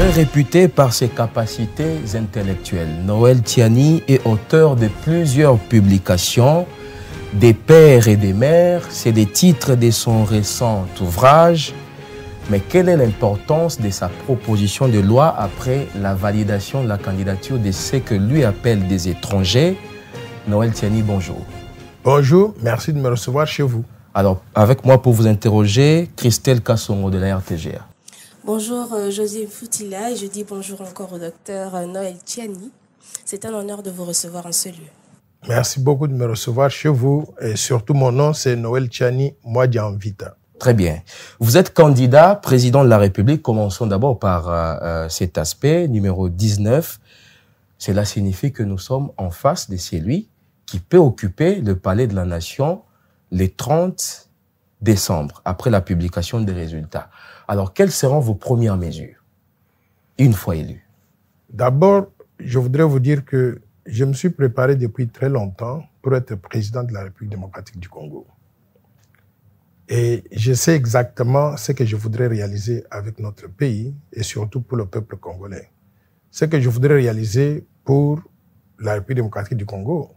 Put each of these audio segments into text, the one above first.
Très réputé par ses capacités intellectuelles, Noël Tiani est auteur de plusieurs publications, Des pères et des mères, c'est des titres de son récent ouvrage. Mais quelle est l'importance de sa proposition de loi après la validation de la candidature de ce que lui appelle des étrangers? Noël Tiani, bonjour. Bonjour, merci de me recevoir chez vous. Alors, avec moi pour vous interroger, Christelle Kassongo de la RTGA. Bonjour José Foutila et je dis bonjour encore au docteur Noël Tiani. C'est un honneur de vous recevoir en ce lieu. Merci beaucoup de me recevoir chez vous et surtout mon nom c'est Noël Tiani Mwadianvita. Très bien. Vous êtes candidat président de la République. Commençons d'abord par cet aspect, numéro 19. Cela signifie que nous sommes en face de celui qui peut occuper le palais de la Nation le 30 décembre, après la publication des résultats. Alors, quelles seront vos premières mesures, une fois élu? D'abord, je voudrais vous dire que je me suis préparé depuis très longtemps pour être président de la République démocratique du Congo. Et je sais exactement ce que je voudrais réaliser avec notre pays et surtout pour le peuple congolais. Ce que je voudrais réaliser pour la République démocratique du Congo,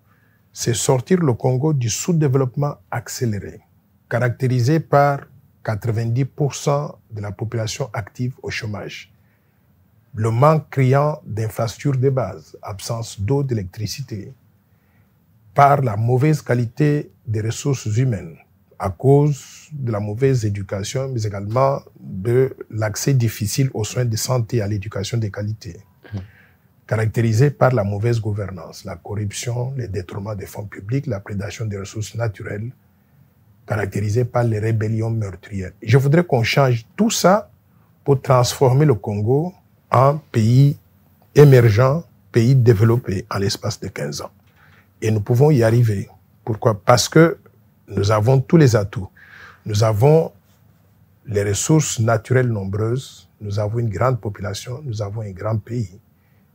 c'est sortir le Congo du sous-développement accéléré, caractérisé par 90% de la population active au chômage. Le manque criant d'infrastructures de base, absence d'eau, d'électricité, par la mauvaise qualité des ressources humaines, à cause de la mauvaise éducation, mais également de l'accès difficile aux soins de santé et à l'éducation de qualité, caractérisé par la mauvaise gouvernance, la corruption, le détournement des fonds publics, la prédation des ressources naturelles, caractérisé par les rébellions meurtrières. Je voudrais qu'on change tout ça pour transformer le Congo en pays émergent, pays développé en l'espace de 15 ans. Et nous pouvons y arriver. Pourquoi? Parce que nous avons tous les atouts. Nous avons les ressources naturelles nombreuses, nous avons une grande population, nous avons un grand pays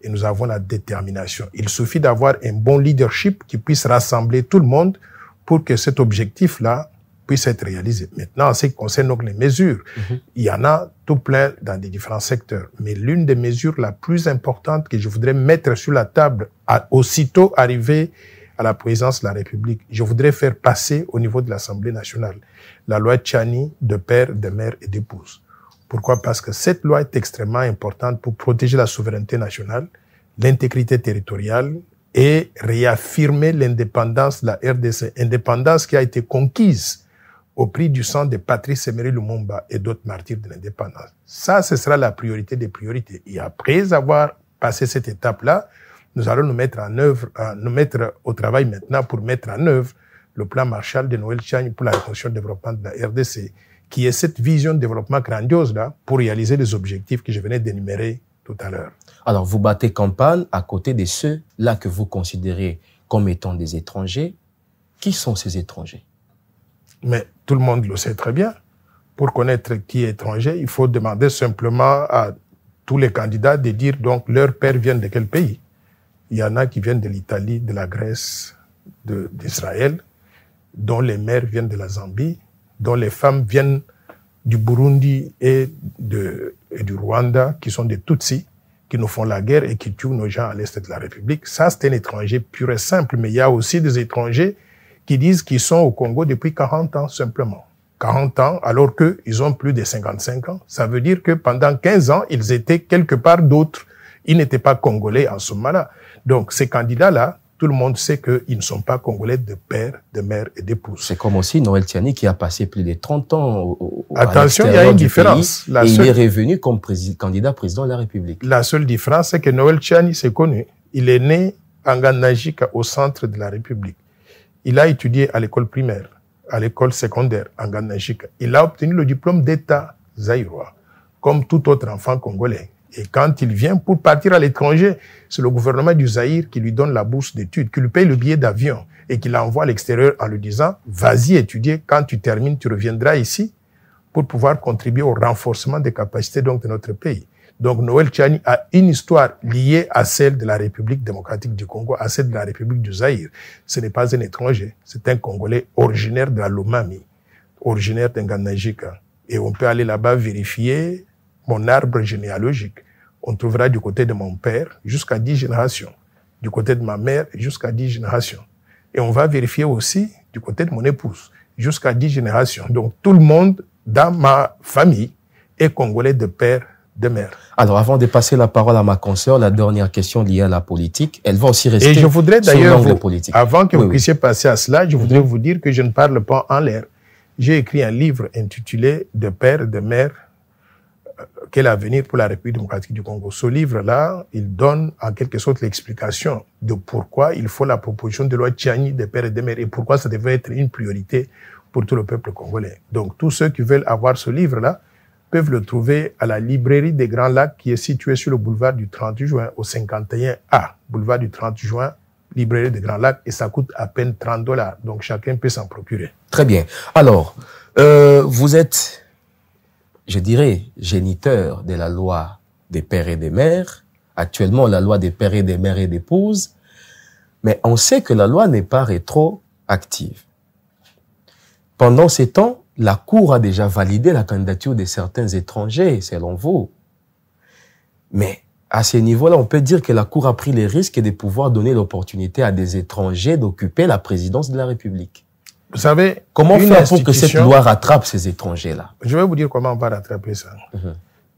et nous avons la détermination. Il suffit d'avoir un bon leadership qui puisse rassembler tout le monde pour que cet objectif-là puisse être réalisé. Maintenant, en ce qui concerne donc les mesures, il y en a tout plein dans des différents secteurs. Mais l'une des mesures la plus importante que je voudrais mettre sur la table, aussitôt arrivé à la présidence de la République, je voudrais faire passer au niveau de l'Assemblée nationale la loi Tiani de père, de mère et d'épouse. Pourquoi? Parce que cette loi est extrêmement importante pour protéger la souveraineté nationale, l'intégrité territoriale et réaffirmer l'indépendance de la RDC, indépendance qui a été conquise au prix du sang de Patrice Emery Lumumba et d'autres martyrs de l'indépendance. Ça, ce sera la priorité des priorités. Et après avoir passé cette étape-là, nous allons nous mettre en œuvre, nous mettre au travail maintenant pour mettre en œuvre le plan Marshall de Noël Tiani pour la reconstruction et le développement de la RDC, qui est cette vision de développement grandiose-là pour réaliser les objectifs que je venais d'énumérer tout à l'heure. Alors, vous battez campagne à côté de ceux-là que vous considérez comme étant des étrangers. Qui sont ces étrangers? Mais tout le monde le sait très bien. Pour connaître qui est étranger, il faut demander simplement à tous les candidats de dire donc leurs pères viennent de quel pays. Il y en a qui viennent de l'Italie, de la Grèce, d'Israël, dont les mères viennent de la Zambie, dont les femmes viennent du Burundi et du Rwanda, qui sont des Tutsis, qui nous font la guerre et qui tuent nos gens à l'est de la République. Ça, c'est un étranger pur et simple. Mais il y a aussi des étrangers qui disent qu'ils sont au Congo depuis 40 ans simplement. 40 ans, alors qu'ils ont plus de 55 ans. Ça veut dire que pendant 15 ans, ils étaient quelque part d'autres. Ils n'étaient pas congolais en ce moment-là. Donc, ces candidats-là, tout le monde sait qu'ils ne sont pas congolais de père, de mère et d'épouse. C'est comme aussi Noël Tiani qui a passé plus de 30 ans Attention, il y a une différence. Et il est revenu comme candidat président de la République. La seule différence, c'est que Noël Tiani s'est connu. Il est né en Ngandajika, au centre de la République. Il a étudié à l'école primaire, à l'école secondaire en Ngandajika. Il a obtenu le diplôme d'État zaïrois, comme tout autre enfant congolais. Et quand il vient pour partir à l'étranger, c'est le gouvernement du Zaïre qui lui donne la bourse d'études, qui lui paye le billet d'avion et qui l'envoie à l'extérieur en lui disant « Vas-y étudier, quand tu termines, tu reviendras ici pour pouvoir contribuer au renforcement des capacités donc, de notre pays. » Donc Noël Tiani a une histoire liée à celle de la République démocratique du Congo, à celle de la République du Zaïre. Ce n'est pas un étranger, c'est un Congolais originaire de la Lomami, originaire d'Ngandajika. Et on peut aller là-bas vérifier mon arbre généalogique On trouvera du côté de mon père jusqu'à 10 générations, du côté de ma mère jusqu'à 10 générations. Et on va vérifier aussi du côté de mon épouse jusqu'à 10 générations. Donc tout le monde dans ma famille est congolais de père, de mère. Alors, avant de passer la parole à ma consoeur, la dernière question liée à la politique, elle va aussi rester et je voudrais d'ailleurs, politique. Avant que vous puissiez passer à cela, je voudrais vous dire que je ne parle pas en l'air. J'ai écrit un livre intitulé « De père, de mère, quel avenir pour la République démocratique du Congo ». Ce livre-là, il donne en quelque sorte l'explication de pourquoi il faut la proposition de loi Tchiani de père et de mère et pourquoi ça devrait être une priorité pour tout le peuple congolais. Donc, tous ceux qui veulent avoir ce livre-là peuvent le trouver à la librairie des Grands Lacs qui est située sur le boulevard du 30 juin au 51A. Boulevard du 30 juin, librairie des Grands Lacs, et ça coûte à peine $30. Donc, chacun peut s'en procurer. Très bien. Alors, vous êtes, je dirais, géniteur de la loi des pères et des mères. Actuellement, la loi des pères et des mères et d'épouses. Mais on sait que la loi n'est pas rétroactive. Pendant ces temps, la Cour a déjà validé la candidature de certains étrangers, selon vous. Mais à ce niveau-là, on peut dire que la Cour a pris les risques de pouvoir donner l'opportunité à des étrangers d'occuper la présidence de la République. Vous savez, comment faire pour que cette loi rattrape ces étrangers-là? Je vais vous dire comment on va rattraper ça.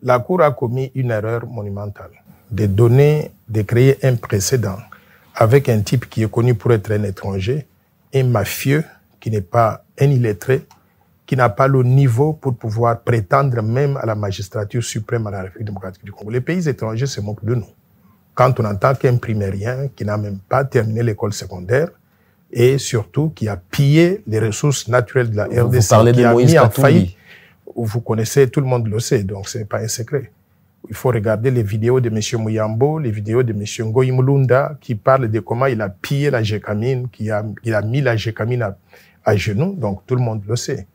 La Cour a commis une erreur monumentale de créer un précédent avec un type qui est connu pour être un étranger, un mafieux qui n'est pas un illettré, qui n'a pas le niveau pour pouvoir prétendre même à la magistrature suprême à la République démocratique du Congo. Les pays étrangers se moquent de nous. Quand on entend qu'un primérien qui n'a même pas terminé l'école secondaire et surtout qui a pillé les ressources naturelles de la RDC, vous parlez qui de a Moïse mis en Katumbi. faillite, vous connaissez, tout le monde le sait, donc ce n'est pas un secret. Il faut regarder les vidéos de M. Mouyambo, les vidéos de M. Ngoyi Mulunda qui parlent de comment il a pillé la Gécamine, il a mis la Gécamine à genoux, donc tout le monde le sait.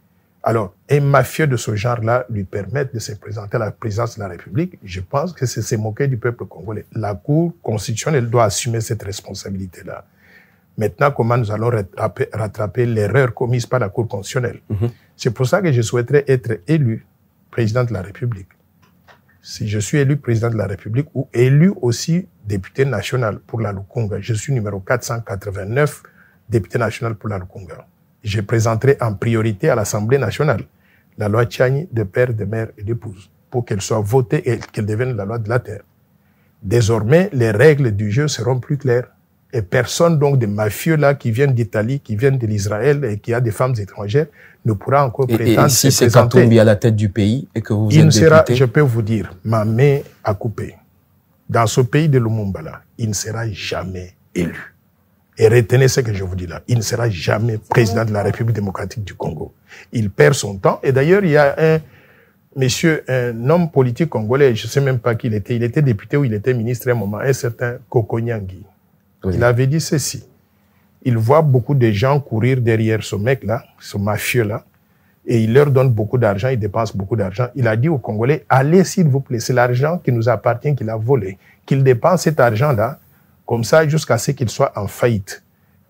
Alors, un mafieux de ce genre-là lui permettre de se présenter à la présidence de la République, je pense que c'est se moquer du peuple congolais. La Cour constitutionnelle doit assumer cette responsabilité-là. Maintenant, comment nous allons rattraper l'erreur commise par la Cour constitutionnelle? C'est pour ça que je souhaiterais être élu président de la République. Si je suis élu président de la République ou élu aussi député national pour la Lukunga, je suis numéro 489 député national pour la Lukunga. Je présenterai en priorité à l'Assemblée nationale la loi Tchiani de père, de mère et d'épouse pour qu'elle soit votée et qu'elle devienne la loi de la terre. Désormais, les règles du jeu seront plus claires et personne donc des mafieux là qui viennent d'Italie, qui viennent de l'Israël et qui a des femmes étrangères ne pourra encore prétendre et si se c'est Katumbi à la tête du pays et que vous êtes député? Je peux vous dire, ma main a coupé. Dans ce pays de Lumumba là, il ne sera jamais élu. Et retenez ce que je vous dis là, il ne sera jamais président de la République démocratique du Congo. Il perd son temps. Et d'ailleurs, il y a un homme politique congolais, je ne sais même pas qui il était député ou il était ministre à un moment, un certain Kokonyangi. Oui. Il avait dit ceci. Il voit beaucoup de gens courir derrière ce mec-là, ce mafieux-là, et il leur donne beaucoup d'argent, il dépense beaucoup d'argent. Il a dit aux Congolais, allez s'il vous plaît, c'est l'argent qui nous appartient, qu'il a volé, qu'il dépense cet argent-là, comme ça, jusqu'à ce qu'il soit en faillite.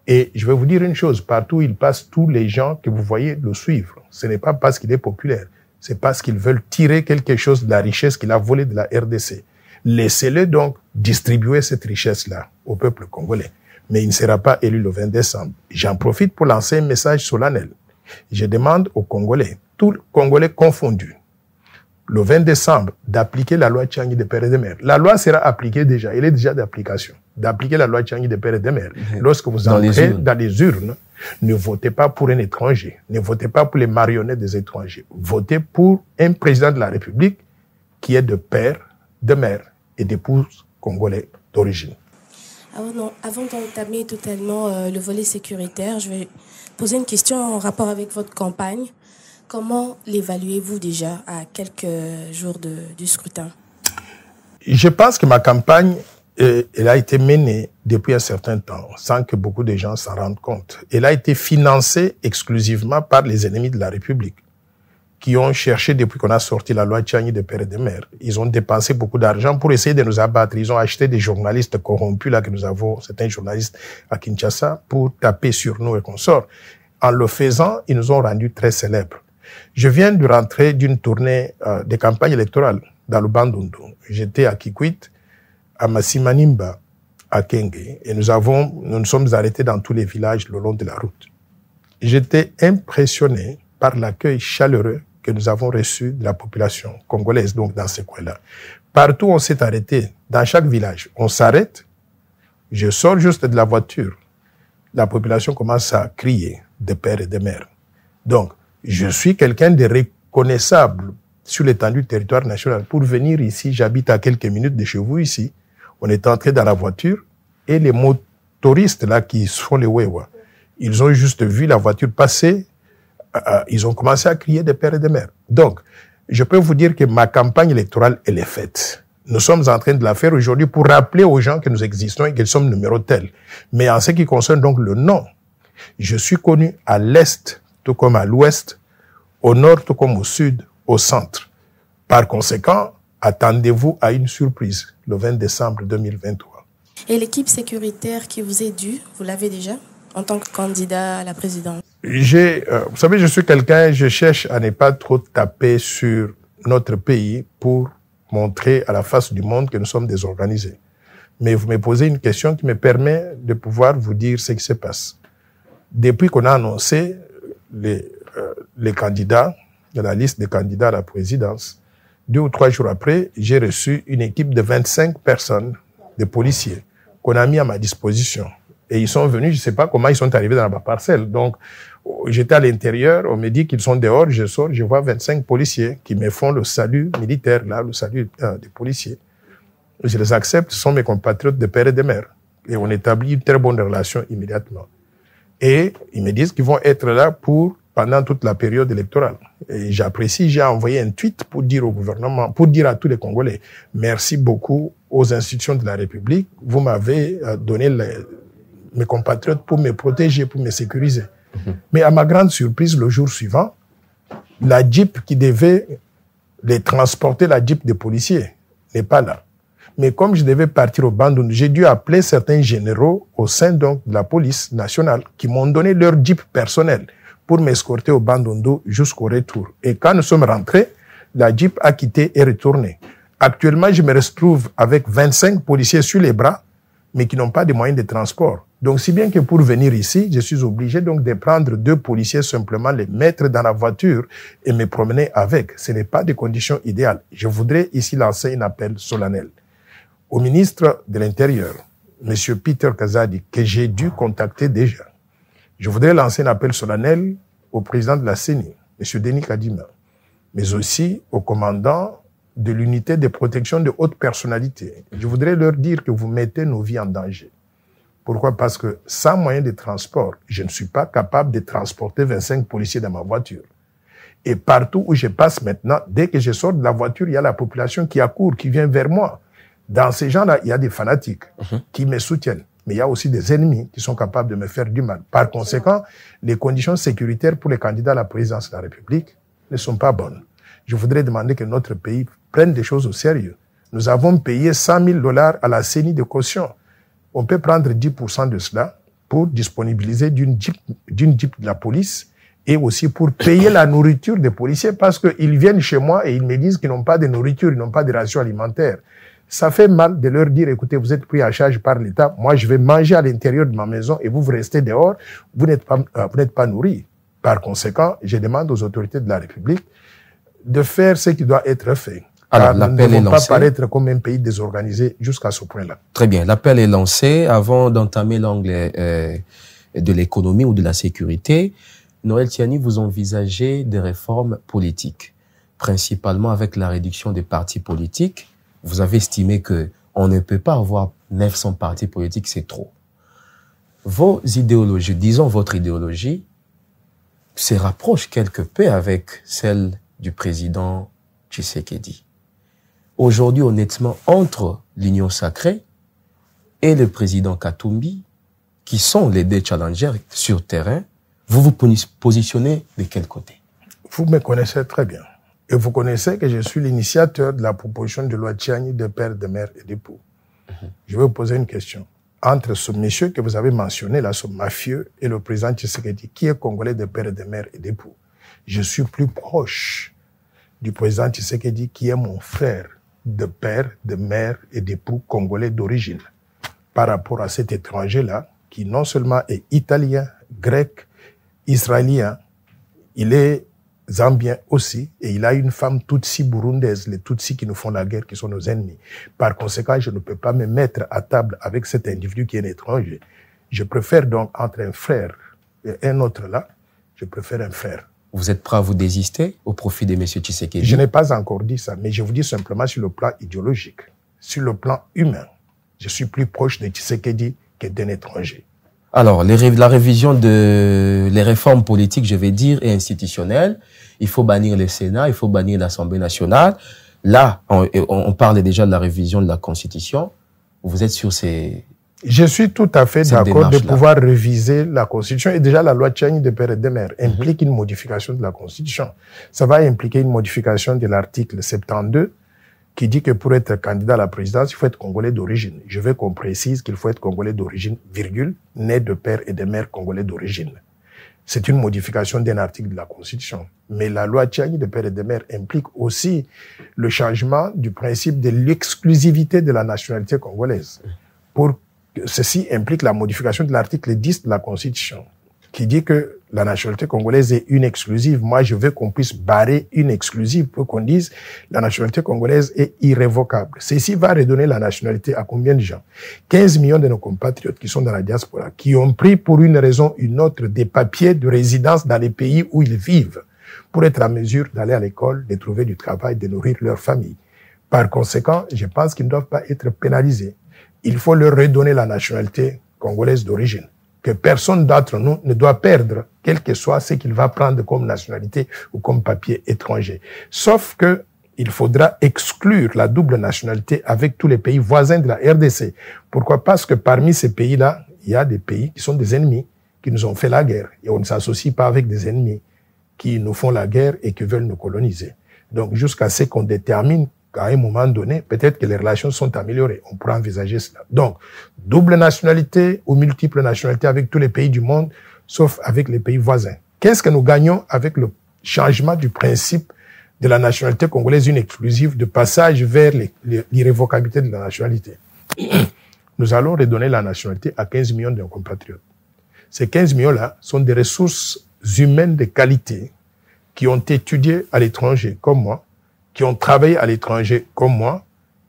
Et je vais vous dire une chose, partout où il passe, tous les gens que vous voyez le suivent. Ce n'est pas parce qu'il est populaire, c'est parce qu'ils veulent tirer quelque chose de la richesse qu'il a volée de la RDC. Laissez-le donc distribuer cette richesse-là au peuple congolais. Mais il ne sera pas élu le 20 décembre. J'en profite pour lancer un message solennel. Je demande aux Congolais, tous les Congolais confondus, le 20 décembre, d'appliquer la loi Tchiani de père et de mère. La loi sera appliquée déjà, elle est déjà d'application. D'appliquer la loi Tchiani de père et de mère. Lorsque vous entrez dans les urnes, ne votez pas pour un étranger, ne votez pas pour les marionnettes des étrangers. Votez pour un président de la République qui est de père, de mère et d'épouse congolais d'origine. Avant d'entamer totalement le volet sécuritaire, je vais poser une question en rapport avec votre campagne. Comment l'évaluez-vous déjà à quelques jours du scrutin? Je pense que ma campagne, elle a été menée depuis un certain temps, sans que beaucoup de gens s'en rendent compte. Elle a été financée exclusivement par les ennemis de la République, qui ont cherché, depuis qu'on a sorti la loi Tchiani de père et de mère, ils ont dépensé beaucoup d'argent pour essayer de nous abattre. Ils ont acheté des journalistes corrompus, là, que nous avons, certains journalistes à Kinshasa, pour taper sur nous et consorts. En le faisant, ils nous ont rendus très célèbres. Je viens de rentrer d'une tournée de campagne électorale. dans le Bandundu. J'étais à Kikwit, à Masimanimba, à Kenge, et nous nous sommes arrêtés dans tous les villages le long de la route. J'étais impressionné par l'accueil chaleureux que nous avons reçu de la population congolaise, donc dans ces coins-là. Partout, on s'est arrêté. Dans chaque village, on s'arrête. Je sors juste de la voiture. La population commence à crier de père et de mère. Donc, je suis quelqu'un de reconnaissable sur l'étendue du territoire national. Pour venir ici, j'habite à quelques minutes de chez vous ici. On est entré dans la voiture et les motoristes là qui font les wewa, ils ont juste vu la voiture passer. Ils ont commencé à crier de père et de mère. Donc, je peux vous dire que ma campagne électorale, elle est faite. Nous sommes en train de la faire aujourd'hui pour rappeler aux gens que nous existons et que nous sommes numéro tel. Mais en ce qui concerne donc le nom, je suis connu à l'Est, tout comme à l'Ouest, au Nord, tout comme au Sud, au Centre. Par conséquent, attendez-vous à une surprise le 20 décembre 2023. Et l'équipe sécuritaire qui vous est due, vous l'avez déjà en tant que candidat à la présidence? Vous savez, je suis quelqu'un, je cherche à ne pas trop taper sur notre pays pour montrer à la face du monde que nous sommes désorganisés. Mais vous me posez une question qui me permet de pouvoir vous dire ce qui se passe. Depuis qu'on a annoncé les candidats, de la liste des candidats à la présidence, 2 ou 3 jours après, j'ai reçu une équipe de 25 personnes, de policiers, qu'on a mis à ma disposition. Et ils sont venus, je ne sais pas comment ils sont arrivés dans ma parcelle. Donc, j'étais à l'intérieur, on me dit qu'ils sont dehors, je sors, je vois 25 policiers qui me font le salut militaire, là, le salut des policiers. Je les accepte, ce sont mes compatriotes de père et de mère. Et on établit une très bonne relation immédiatement. Et ils me disent qu'ils vont être là pendant toute la période électorale. Et j'apprécie, j'ai envoyé un tweet pour dire au gouvernement, pour dire à tous les Congolais, merci beaucoup aux institutions de la République, vous m'avez donné mes compatriotes pour me protéger, pour me sécuriser. Mais à ma grande surprise, le jour suivant, la Jeep qui devait les transporter, la Jeep des policiers, n'est pas là. Mais comme je devais partir au Bandundu, j'ai dû appeler certains généraux au sein donc de la police nationale qui m'ont donné leur Jeep personnel pour m'escorter au Bandundu jusqu'au retour. Et quand nous sommes rentrés, la Jeep a quitté et retourné. Actuellement, je me retrouve avec 25 policiers sur les bras, mais qui n'ont pas de moyens de transport. Donc, si bien que pour venir ici, je suis obligé donc de prendre 2 policiers simplement, les mettre dans la voiture et me promener avec. Ce n'est pas des conditions idéales. Je voudrais ici lancer un appel solennel au ministre de l'Intérieur, M. Peter Kazadi, que j'ai dû contacter déjà. Je voudrais lancer un appel solennel au président de la CENI, M. Denis Kadima, mais aussi au commandant de l'unité de protection de haute personnalité. Je voudrais leur dire que vous mettez nos vies en danger. Pourquoi? Parce que sans moyen de transport, je ne suis pas capable de transporter 25 policiers dans ma voiture. Et partout où je passe maintenant, dès que je sors de la voiture, il y a la population qui accourt, qui vient vers moi. Dans ces gens-là, il y a des fanatiques qui me soutiennent. Mais il y a aussi des ennemis qui sont capables de me faire du mal. Par conséquent, les conditions sécuritaires pour les candidats à la présidence de la République ne sont pas bonnes. Je voudrais demander que notre pays prenne des choses au sérieux. Nous avons payé $100,000 à la CENI de caution. On peut prendre 10% de cela pour disponibiliser d'une Jeep de la police et aussi pour payer la nourriture des policiers parce qu'ils viennent chez moi et ils me disent qu'ils n'ont pas de nourriture, ils n'ont pas de ration alimentaire. Ça fait mal de leur dire, écoutez, vous êtes pris en charge par l'État, moi je vais manger à l'intérieur de ma maison et vous restez dehors, vous n'êtes pas nourris. Par conséquent, je demande aux autorités de la République de faire ce qui doit être fait. Alors, l'appel est lancé. Nous ne devons pas paraître comme un pays désorganisé jusqu'à ce point-là. Très bien, l'appel est lancé. Avant d'entamer l'angle de l'économie ou de la sécurité, Noël Tiani, vous envisagez des réformes politiques, principalement avec la réduction des partis politiques. Vous avez estimé que on ne peut pas avoir 900 partis politiques, c'est trop. Vos idéologies, disons votre idéologie, se rapproche quelque peu avec celle du président Tshisekedi. Aujourd'hui, honnêtement, entre l'Union sacrée et le président Katumbi, qui sont les 2 challengers sur terrain, vous vous positionnez de quel côté? Vous me connaissez très bien. Et vous connaissez que je suis l'initiateur de la proposition de loi Tiani de père, de mère et d'époux. Je vais vous poser une question. Entre ce monsieur que vous avez mentionné, là, ce mafieux, et le président Tshisekedi, qui est congolais de père, de mère et d'époux, je suis plus proche du président Tshisekedi, qui est mon frère de pères, de mères et d'époux congolais d'origine par rapport à cet étranger-là qui non seulement est italien, grec, israélien, il est zambien aussi et il a une femme Tutsi burundaise, les Tutsis qui nous font la guerre, qui sont nos ennemis. Par conséquent, je ne peux pas me mettre à table avec cet individu qui est un étranger. Je préfère donc entre un frère et un autre là, je préfère un frère. Vous êtes prêt à vous désister au profit de M. Tshisekedi? Je n'ai pas encore dit ça, mais je vous dis simplement sur le plan idéologique, sur le plan humain. Je suis plus proche de Tshisekedi que d'un étranger. Alors, la révision les réformes politiques, je vais dire, et institutionnelles, il faut bannir le Sénat, il faut bannir l'Assemblée nationale. Là, on parle déjà de la révision de la Constitution. Vous êtes sur ces... Je suis tout à fait d'accord de pouvoir réviser la Constitution. Et déjà, la loi Tchani de Père et de Mère implique une modification de la Constitution. Ça va impliquer une modification de l'article 72 qui dit que pour être candidat à la présidence, il faut être congolais d'origine. Je veux qu'on précise qu'il faut être congolais d'origine, virgule, né de père et de mère congolais d'origine. C'est une modification d'un article de la Constitution. Mais la loi Tchani de père et de mère implique aussi le changement du principe de l'exclusivité de la nationalité congolaise. Ceci implique la modification de l'article 10 de la Constitution, qui dit que la nationalité congolaise est une exclusive. Moi, je veux qu'on puisse barrer une exclusive pour qu'on dise la nationalité congolaise est irrévocable. Ceci va redonner la nationalité à combien de gens? 15 millions de nos compatriotes qui sont dans la diaspora, qui ont pris pour une raison ou une autre des papiers de résidence dans les pays où ils vivent pour être en mesure d'aller à l'école, de trouver du travail, de nourrir leur famille. Par conséquent, je pense qu'ils ne doivent pas être pénalisés. Il faut leur redonner la nationalité congolaise d'origine. Que personne d'entre nous ne doit perdre, quel que soit ce qu'il va prendre comme nationalité ou comme papier étranger. Sauf que il faudra exclure la double nationalité avec tous les pays voisins de la RDC. Pourquoi? Parce que parmi ces pays-là, il y a des pays qui sont des ennemis, qui nous ont fait la guerre. Et on ne s'associe pas avec des ennemis qui nous font la guerre et qui veulent nous coloniser. Donc, jusqu'à ce qu'on détermine qu'à un moment donné, peut-être que les relations sont améliorées. On pourra envisager cela. Donc, double nationalité ou multiple nationalité avec tous les pays du monde, sauf avec les pays voisins. Qu'est-ce que nous gagnons avec le changement du principe de la nationalité congolaise, une exclusive, de passage vers l'irrévocabilité de la nationalité? Nous allons redonner la nationalité à 15 millions de compatriotes. Ces 15 millions-là sont des ressources humaines de qualité qui ont étudié à l'étranger comme moi, qui ont travaillé à l'étranger comme moi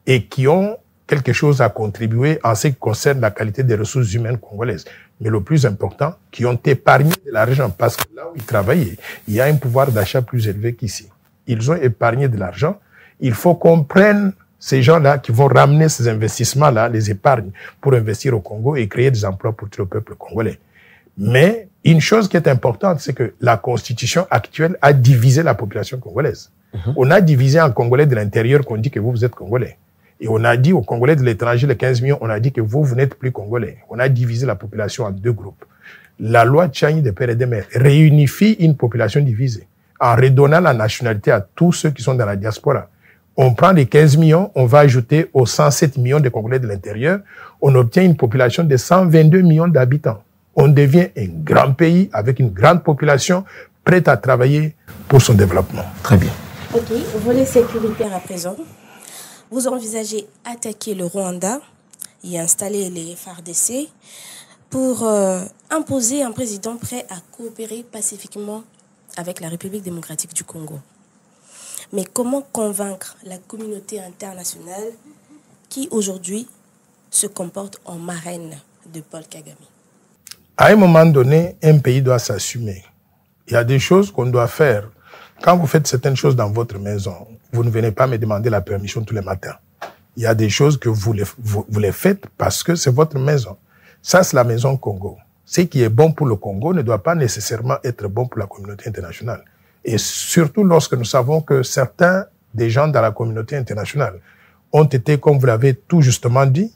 et qui ont quelque chose à contribuer en ce qui concerne la qualité des ressources humaines congolaises. Mais le plus important, qui ont épargné de l'argent parce que là où ils travaillaient, il y a un pouvoir d'achat plus élevé qu'ici. Ils ont épargné de l'argent. Il faut qu'on prenne ces gens-là qui vont ramener ces investissements-là, les épargnes, pour investir au Congo et créer des emplois pour tout le peuple congolais. Mais une chose qui est importante, c'est que la constitution actuelle a divisé la population congolaise. On a divisé en Congolais de l'intérieur qu'on dit que vous êtes Congolais. Et on a dit aux Congolais de l'étranger, les 15 millions, on a dit que vous n'êtes plus Congolais. On a divisé la population en deux groupes. La loi Tchani de Père et de Mère réunifie une population divisée en redonnant la nationalité à tous ceux qui sont dans la diaspora. On prend les 15 millions, on va ajouter aux 107 millions de Congolais de l'intérieur, on obtient une population de 122 millions d'habitants. On devient un grand pays avec une grande population prête à travailler pour son développement. Très bien. Ok, volet sécuritaire à présent. Vous envisagez attaquer le Rwanda et installer les FARDC pour imposer un président prêt à coopérer pacifiquement avec la République démocratique du Congo. Mais comment convaincre la communauté internationale qui aujourd'hui se comporte en marraine de Paul Kagame? À un moment donné, un pays doit s'assumer. Il y a des choses qu'on doit faire. Quand vous faites certaines choses dans votre maison, vous ne venez pas me demander la permission tous les matins. Il y a des choses que vous les faites parce que c'est votre maison. Ça, c'est la maison Congo. Ce qui est bon pour le Congo ne doit pas nécessairement être bon pour la communauté internationale. Et surtout lorsque nous savons que certains des gens dans la communauté internationale ont été, comme vous l'avez tout justement dit,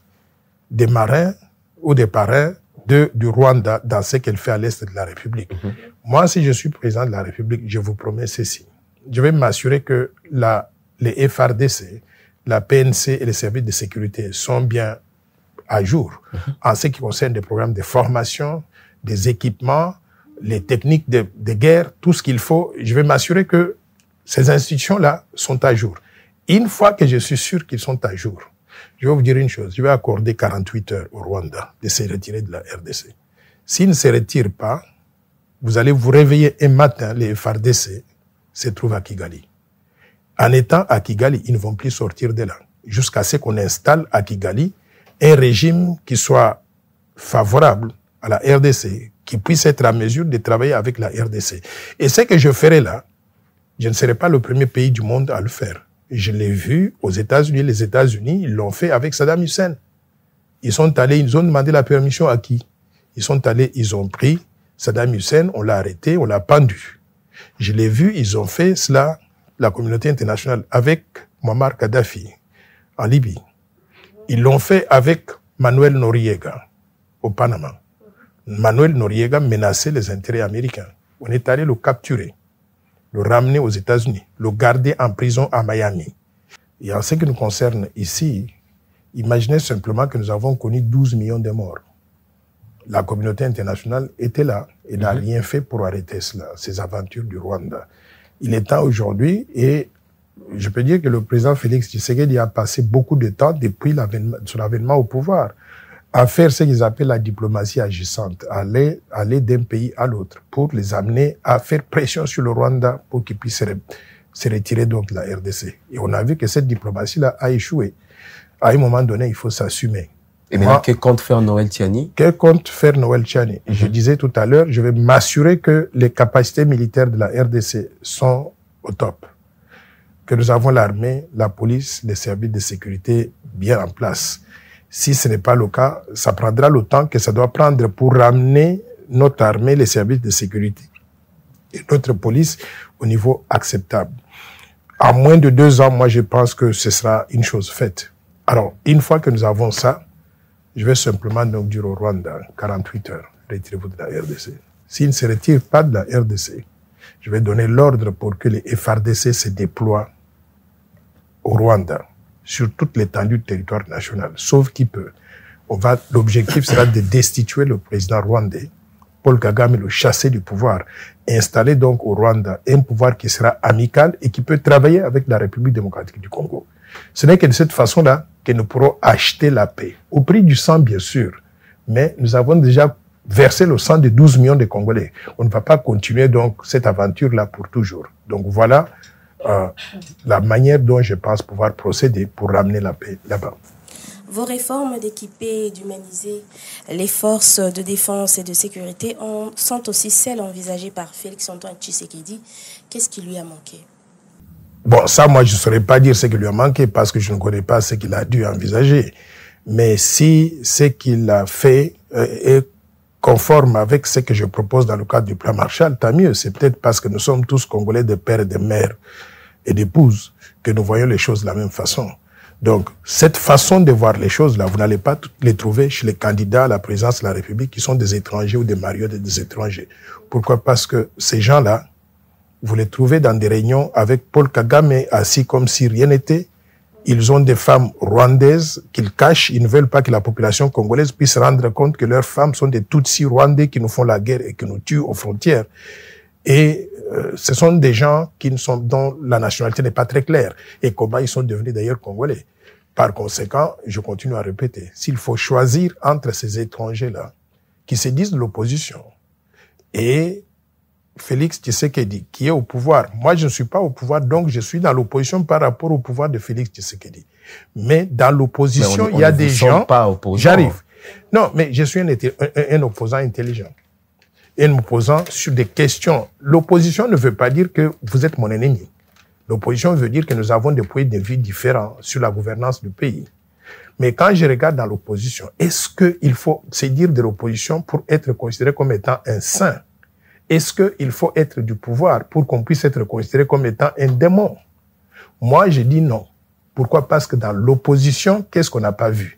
des marins ou des parrains du Rwanda dans ce qu'elle fait à l'est de la République. Moi, si je suis président de la République, je vous promets ceci. Je vais m'assurer que les FARDC, la PNC et les services de sécurité sont bien à jour en ce qui concerne des programmes de formation, des équipements, les techniques de guerre, tout ce qu'il faut. Je vais m'assurer que ces institutions-là sont à jour. Une fois que je suis sûr qu'ils sont à jour, je vais vous dire une chose, je vais accorder 48 heures au Rwanda de se retirer de la RDC. S'ils ne se retirent pas, vous allez vous réveiller un matin, les FARDC se trouvent à Kigali. En étant à Kigali, ils ne vont plus sortir de là, jusqu'à ce qu'on installe à Kigali un régime qui soit favorable à la RDC, qui puisse être à mesure de travailler avec la RDC. Et ce que je ferai là, je ne serai pas le premier pays du monde à le faire. Je l'ai vu aux États-Unis. Les États-Unis, ils l'ont fait avec Saddam Hussein. Ils sont allés, ils ont demandé la permission à qui? Ils sont allés, ils ont pris Saddam Hussein, on l'a arrêté, on l'a pendu. Je l'ai vu, ils ont fait cela, la communauté internationale, avec Muammar Kadhafi, en Libye. Ils l'ont fait avec Manuel Noriega, au Panama. Manuel Noriega menaçait les intérêts américains. On est allé le capturer, le ramener aux États-Unis, le garder en prison à Miami. Et en ce qui nous concerne ici, imaginez simplement que nous avons connu 12 millions de morts. La communauté internationale était là et n'a rien fait pour arrêter cela, ces aventures du Rwanda. Il est temps aujourd'hui, et je peux dire que le président Félix Tshisekedi a passé beaucoup de temps depuis son avènement au pouvoir à faire ce qu'ils appellent la diplomatie agissante, aller d'un pays à l'autre pour les amener à faire pression sur le Rwanda pour qu'ils puissent se retirer donc de la RDC. Et on a vu que cette diplomatie-là a échoué. À un moment donné, il faut s'assumer. Et maintenant, que compte faire Noël Tiani? Que compte faire Noël Tiani? Je disais tout à l'heure, je vais m'assurer que les capacités militaires de la RDC sont au top. Que nous avons l'armée, la police, les services de sécurité bien en place. Si ce n'est pas le cas, ça prendra le temps que ça doit prendre pour ramener notre armée, les services de sécurité et notre police au niveau acceptable. En moins de 2 ans, moi, je pense que ce sera une chose faite. Alors, une fois que nous avons ça, je vais simplement donc dire au Rwanda, 48 heures, retirez-vous de la RDC. S'ils ne se retirent pas de la RDC, je vais donner l'ordre pour que les FARDC se déploient au Rwanda, sur toute l'étendue du territoire national, sauf qui peut. L'objectif sera de destituer le président rwandais, Paul Kagame, le chasser du pouvoir, installer donc au Rwanda un pouvoir qui sera amical et qui peut travailler avec la République démocratique du Congo. Ce n'est que de cette façon-là que nous pourrons acheter la paix, au prix du sang bien sûr, mais nous avons déjà versé le sang de 12 millions de Congolais. On ne va pas continuer donc cette aventure-là pour toujours. Donc voilà la manière dont je pense pouvoir procéder pour ramener la paix là-bas. Vos réformes d'équiper et d'humaniser les forces de défense et de sécurité sont aussi celles envisagées par Félix-Antoine Tshisekedi. Qu'est-ce qui lui a manqué? Bon, ça, moi, je ne saurais pas dire ce qui lui a manqué parce que je ne connais pas ce qu'il a dû envisager. Mais si ce qu'il a fait est conforme avec ce que je propose dans le cadre du plan Marshall, tant mieux. C'est peut-être parce que nous sommes tous Congolais de père et de mère et d'épouse que nous voyons les choses de la même façon. Donc, cette façon de voir les choses-là, vous n'allez pas les trouver chez les candidats à la présidence de la République qui sont des étrangers ou des marionnettes des étrangers. Pourquoi? Parce que ces gens-là, vous les trouvez dans des réunions avec Paul Kagame assis comme si rien n'était. Ils ont des femmes rwandaises qu'ils cachent. Ils ne veulent pas que la population congolaise puisse se rendre compte que leurs femmes sont des Tutsis rwandais qui nous font la guerre et qui nous tuent aux frontières. Et ce sont des gens dont la nationalité n'est pas très claire. Et comment ils sont devenus d'ailleurs congolais. Par conséquent, je continue à répéter, s'il faut choisir entre ces étrangers-là, qui se disent de l'opposition, et Félix Tshisekedi, qui est au pouvoir. Moi, je ne suis pas au pouvoir, donc je suis dans l'opposition par rapport au pouvoir de Félix Tshisekedi. Mais dans l'opposition, il y a des gens... J'arrive. Non, mais je suis un opposant intelligent. Un opposant sur des questions. L'opposition ne veut pas dire que vous êtes mon ennemi. L'opposition veut dire que nous avons des points de vue différents sur la gouvernance du pays. Mais quand je regarde dans l'opposition, est-ce qu'il faut se dire de l'opposition pour être considéré comme étant un saint? Est-ce qu'il faut être du pouvoir pour qu'on puisse être considéré comme étant un démon? Moi, je dis non. Pourquoi? Parce que dans l'opposition, qu'est-ce qu'on n'a pas vu?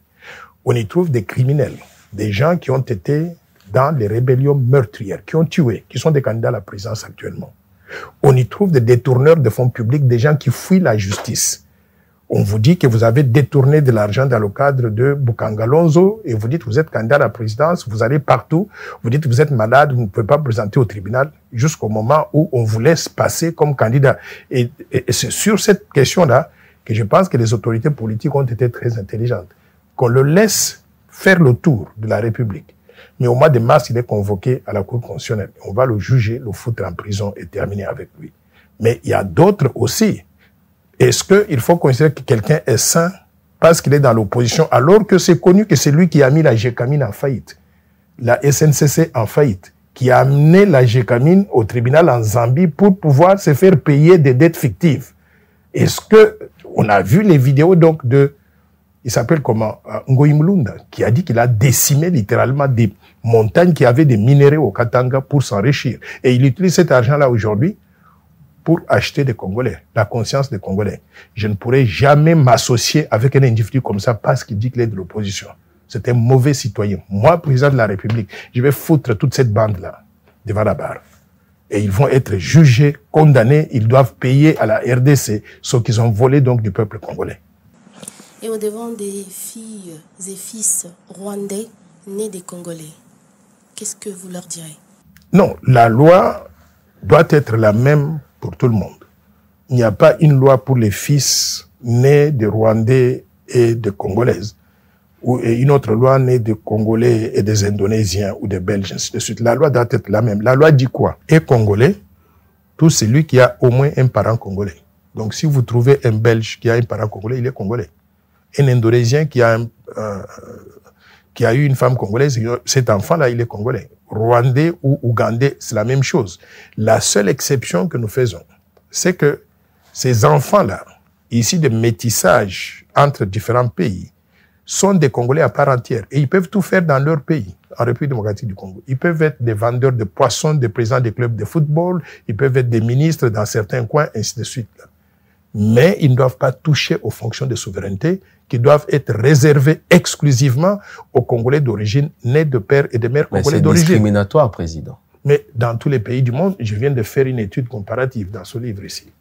On y trouve des criminels, des gens qui ont été dans les rébellions meurtrières, qui ont tué, qui sont des candidats à la présidence actuellement. On y trouve des détourneurs de fonds publics, des gens qui fuient la justice. On vous dit que vous avez détourné de l'argent dans le cadre de Bukangalonzo et vous dites que vous êtes candidat à la présidence, vous allez partout, vous dites que vous êtes malade, vous ne pouvez pas présenter au tribunal jusqu'au moment où on vous laisse passer comme candidat. Et c'est sur cette question-là que je pense que les autorités politiques ont été très intelligentes. Qu'on le laisse faire le tour de la République. Mais au mois de mars, il est convoqué à la Cour constitutionnelle. On va le juger, le foutre en prison et terminer avec lui. Mais il y a d'autres aussi. Est-ce qu'il faut considérer que quelqu'un est sain parce qu'il est dans l'opposition, alors que c'est connu que c'est lui qui a mis la Gécamine en faillite, la SNCC en faillite, qui a amené la Gécamine au tribunal en Zambie pour pouvoir se faire payer des dettes fictives. Est-ce que on a vu les vidéos donc de, il s'appelle comment, Ngoï Mlunda, qui a dit qu'il a décimé littéralement des montagnes qui avaient des minéraux au Katanga pour s'enrichir. Et il utilise cet argent-là aujourd'hui pour acheter des Congolais, la conscience des Congolais. Je ne pourrais jamais m'associer avec un individu comme ça parce qu'il dit qu'il est de l'opposition. C'est un mauvais citoyen. Moi, président de la République, je vais foutre toute cette bande-là devant la barre. Et ils vont être jugés, condamnés, ils doivent payer à la RDC ce qu'ils ont volé donc du peuple congolais. Et au-devant des filles et fils rwandais nés des Congolais, qu'est-ce que vous leur direz? Non, la loi doit être la même pour tout le monde. Il n'y a pas une loi pour les fils nés de Rwandais et de Congolaises, ou une autre loi née de Congolais et des Indonésiens ou des Belges, ainsi de suite. La loi doit être la même. La loi dit quoi? Et Congolais, tout celui qui a au moins un parent congolais. Donc si vous trouvez un Belge qui a un parent congolais, il est congolais. Un Indonésien qui a eu une femme congolaise, cet enfant-là, il est congolais. Rwandais ou Ougandais, c'est la même chose. La seule exception que nous faisons, c'est que ces enfants-là, issus de métissage entre différents pays, sont des Congolais à part entière. Et ils peuvent tout faire dans leur pays, en République démocratique du Congo. Ils peuvent être des vendeurs de poissons, des présidents des clubs de football, ils peuvent être des ministres dans certains coins, ainsi de suite. Mais ils ne doivent pas toucher aux fonctions de souveraineté qui doivent être réservées exclusivement aux Congolais d'origine, nés de père et de mère congolais d'origine. C'est discriminatoire, Président. Mais dans tous les pays du monde, je viens de faire une étude comparative dans ce livre ici.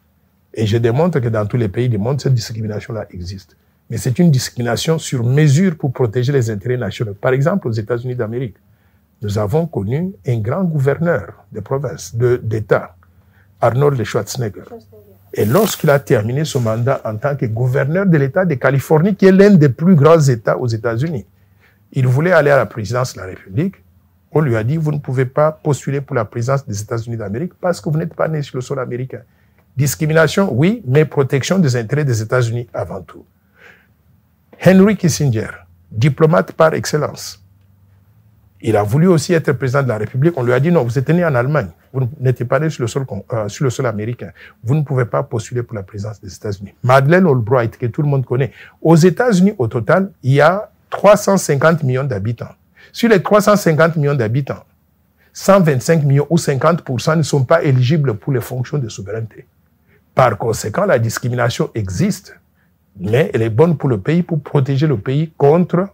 Et je démontre que dans tous les pays du monde, cette discrimination-là existe. Mais c'est une discrimination sur mesure pour protéger les intérêts nationaux. Par exemple, aux États-Unis d'Amérique, nous avons connu un grand gouverneur de province, d'État, Arnold Schwarzenegger. Et lorsqu'il a terminé son mandat en tant que gouverneur de l'État de Californie, qui est l'un des plus grands États aux États-Unis, il voulait aller à la présidence de la République. On lui a dit, vous ne pouvez pas postuler pour la présidence des États-Unis d'Amérique parce que vous n'êtes pas né sur le sol américain. Discrimination, oui, mais protection des intérêts des États-Unis avant tout. Henry Kissinger, diplomate par excellence, il a voulu aussi être président de la République. On lui a dit, non, vous êtes né en Allemagne. Vous n'êtes pas né sur le sol américain. Vous ne pouvez pas postuler pour la présidence des États-Unis. Madeleine Albright, que tout le monde connaît. Aux États-Unis, au total, il y a 350 millions d'habitants. Sur les 350 millions d'habitants, 125 millions ou 50% ne sont pas éligibles pour les fonctions de souveraineté. Par conséquent, la discrimination existe, mais elle est bonne pour le pays, pour protéger le pays contre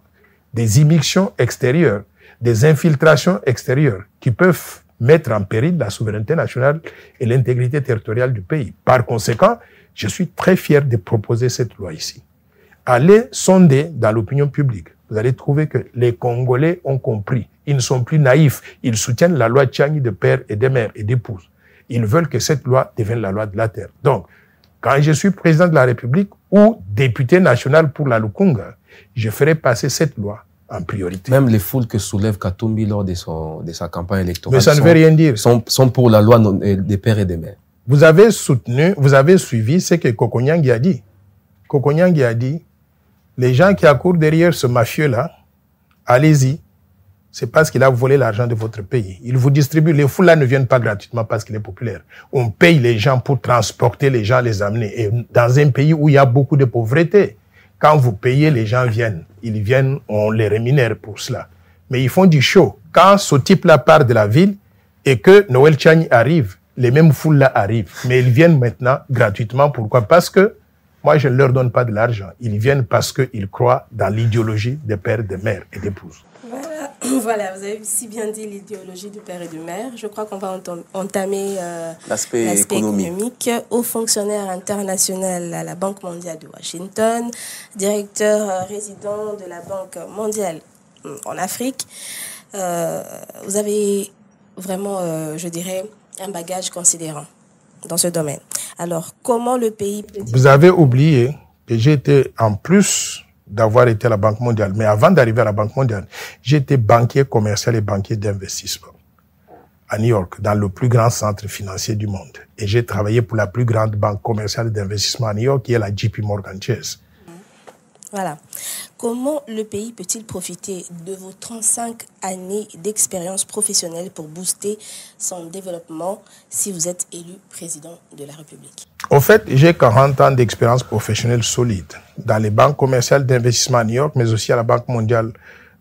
des immixtions extérieures, des infiltrations extérieures qui peuvent mettre en péril la souveraineté nationale et l'intégrité territoriale du pays. Par conséquent, je suis très fier de proposer cette loi ici. Allez sonder dans l'opinion publique. Vous allez trouver que les Congolais ont compris. Ils ne sont plus naïfs. Ils soutiennent la loi Tchani de père et de mère et d'épouse. Ils veulent que cette loi devienne la loi de la terre. Donc, quand je suis président de la République ou député national pour la Lukunga, je ferai passer cette loi en priorité. Même les foules que soulève Katumbi lors de sa campagne électorale. Mais ça ne veut rien dire. Sont pour la loi des pères et des mères. Vous avez suivi ce que Kokonyangui a dit. Kokonyangui a dit, les gens qui accourent derrière ce mafieux-là, allez-y. C'est parce qu'il a volé l'argent de votre pays. Il vous distribue. Les foules-là ne viennent pas gratuitement parce qu'il est populaire. On paye les gens pour transporter les gens, les amener. Et dans un pays où il y a beaucoup de pauvreté, quand vous payez, les gens viennent. Ils viennent, on les rémunère pour cela. Mais ils font du show. Quand ce type-là part de la ville et que Noël Tchani arrive, les mêmes foules-là arrivent. Mais ils viennent maintenant gratuitement. Pourquoi? Parce que moi, je ne leur donne pas de l'argent. Ils viennent parce qu'ils croient dans l'idéologie des pères, des mères et d'épouses. Voilà, vous avez si bien dit l'idéologie du père et du mère. Je crois qu'on va entamer l'aspect économique. Haut fonctionnaire international à la Banque mondiale de Washington, directeur résident de la Banque mondiale en Afrique. Vous avez vraiment, je dirais, un bagage considérant dans ce domaine. Alors, comment le pays... Vous avez oublié que j'ai été, en plus d'avoir été à la Banque mondiale, mais avant d'arriver à la Banque mondiale, j'ai été banquier commercial et banquier d'investissement à New York, dans le plus grand centre financier du monde. Et j'ai travaillé pour la plus grande banque commerciale d'investissement à New York, qui est la JP Morgan Chase. Voilà. Comment le pays peut-il profiter de vos 35 années d'expérience professionnelle pour booster son développement si vous êtes élu président de la République? Au fait, j'ai 40 ans d'expérience professionnelle solide dans les banques commerciales d'investissement à New York, mais aussi à la Banque mondiale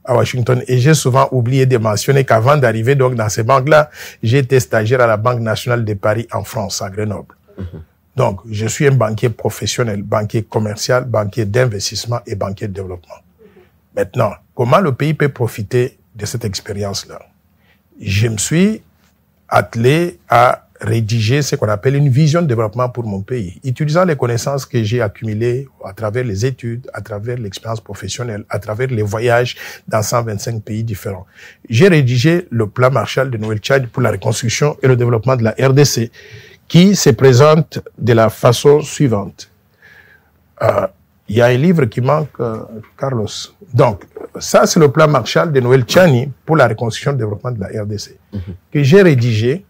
à Washington. Et j'ai souvent oublié de mentionner qu'avant d'arriver donc dans ces banques-là, j'ai été stagiaire à la Banque nationale de Paris en France, à Grenoble. Donc, je suis un banquier professionnel, banquier commercial, banquier d'investissement et banquier de développement. Maintenant, comment le pays peut profiter de cette expérience-là? Je me suis attelé à rédiger ce qu'on appelle une vision de développement pour mon pays, utilisant les connaissances que j'ai accumulées à travers les études, à travers l'expérience professionnelle, à travers les voyages dans 125 pays différents. J'ai rédigé le plan Marshall de Noël Tchad pour la reconstruction et le développement de la RDC, qui se présente de la façon suivante. Il y a un livre qui manque, Carlos. Donc, ça, c'est le plan Marshall de Noël Tchani pour la reconstruction et le développement de la RDC, que j'ai rédigé.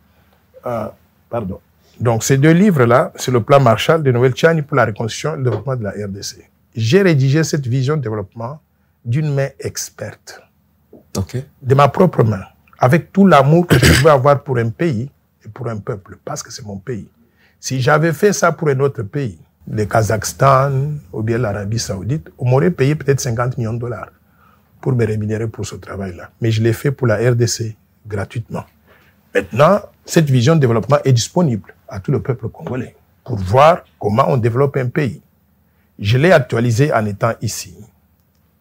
Donc, ces deux livres-là, c'est le plan Marshall de Noël Tchani pour la reconstruction et le développement de la RDC. J'ai rédigé cette vision de développement d'une main experte. De ma propre main. Avec tout l'amour que je pouvais avoir pour un pays et pour un peuple, parce que c'est mon pays. Si j'avais fait ça pour un autre pays, le Kazakhstan ou bien l'Arabie Saoudite, on m'aurait payé peut-être 50 millions de dollars pour me rémunérer pour ce travail-là. Mais je l'ai fait pour la RDC, gratuitement. Maintenant, cette vision de développement est disponible à tout le peuple congolais pour voir comment on développe un pays. Je l'ai actualisé en étant ici.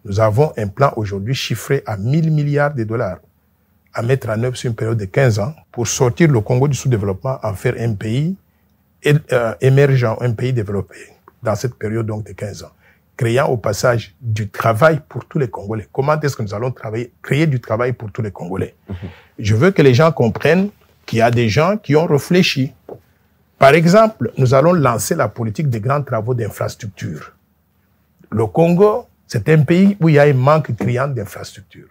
Nous avons un plan aujourd'hui chiffré à 1000 milliards de dollars à mettre en œuvre sur une période de 15 ans pour sortir le Congo du sous-développement, en faire un pays émergent, un pays développé dans cette période donc de 15 ans, créant au passage du travail pour tous les Congolais. Comment est-ce que nous allons créer du travail pour tous les Congolais? Je veux que les gens comprennent qu'il y a des gens qui ont réfléchi. Par exemple, nous allons lancer la politique des grands travaux d'infrastructure. Le Congo, c'est un pays où il y a un manque criant d'infrastructures.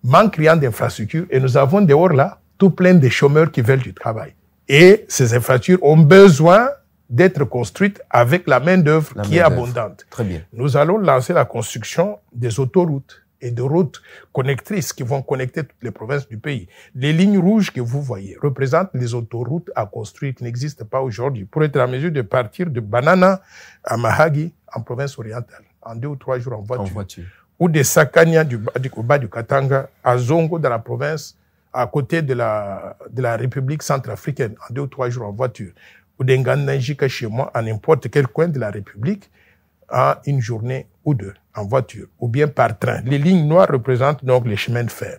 Manque criant d'infrastructures, et nous avons dehors là, tout plein de chômeurs qui veulent du travail. Et ces infrastructures ont besoin d'être construites avec la main-d'œuvre qui est abondante. Très bien. Nous allons lancer la construction des autoroutes et de routes connectrices qui vont connecter toutes les provinces du pays. Les lignes rouges que vous voyez représentent les autoroutes à construire qui n'existent pas aujourd'hui pour être en mesure de partir de Banana à Mahagi en province orientale en 2 ou 3 jours en voiture. Ou de Sakania au bas du Katanga à Zongo dans la province à côté de la République centrafricaine en 2 ou 3 jours en voiture. Ou d'Nganajika chez moi à n'importe quel coin de la République en 1 journée ou 2 en voiture, ou bien par train. Les lignes noires représentent donc les chemins de fer.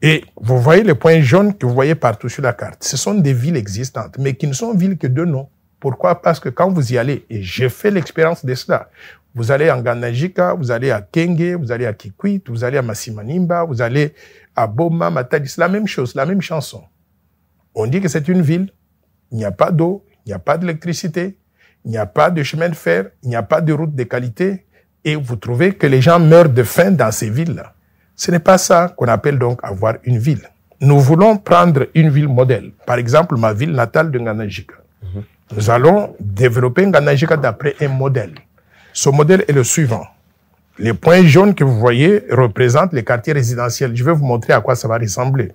Et vous voyez les points jaunes que vous voyez partout sur la carte. Ce sont des villes existantes, mais qui ne sont villes que de nom. Pourquoi? Parce que quand vous y allez, et j'ai fait l'expérience de cela, vous allez en Ganajika, vous allez à Kenge, vous allez à Kikwit, vous allez à Masimanimba, vous allez à Boma, Matadi, c'est la même chose, la même chanson. On dit que c'est une ville, il n'y a pas d'eau, il n'y a pas d'électricité, il n'y a pas de chemin de fer, il n'y a pas de route de qualité, et vous trouvez que les gens meurent de faim dans ces villes-là. Ce n'est pas ça qu'on appelle donc avoir une ville. Nous voulons prendre une ville modèle. Par exemple, ma ville natale de Nganajika. Nous allons développer Nganajika d'après un modèle. Ce modèle est le suivant. Les points jaunes que vous voyez représentent les quartiers résidentiels. Je vais vous montrer à quoi ça va ressembler.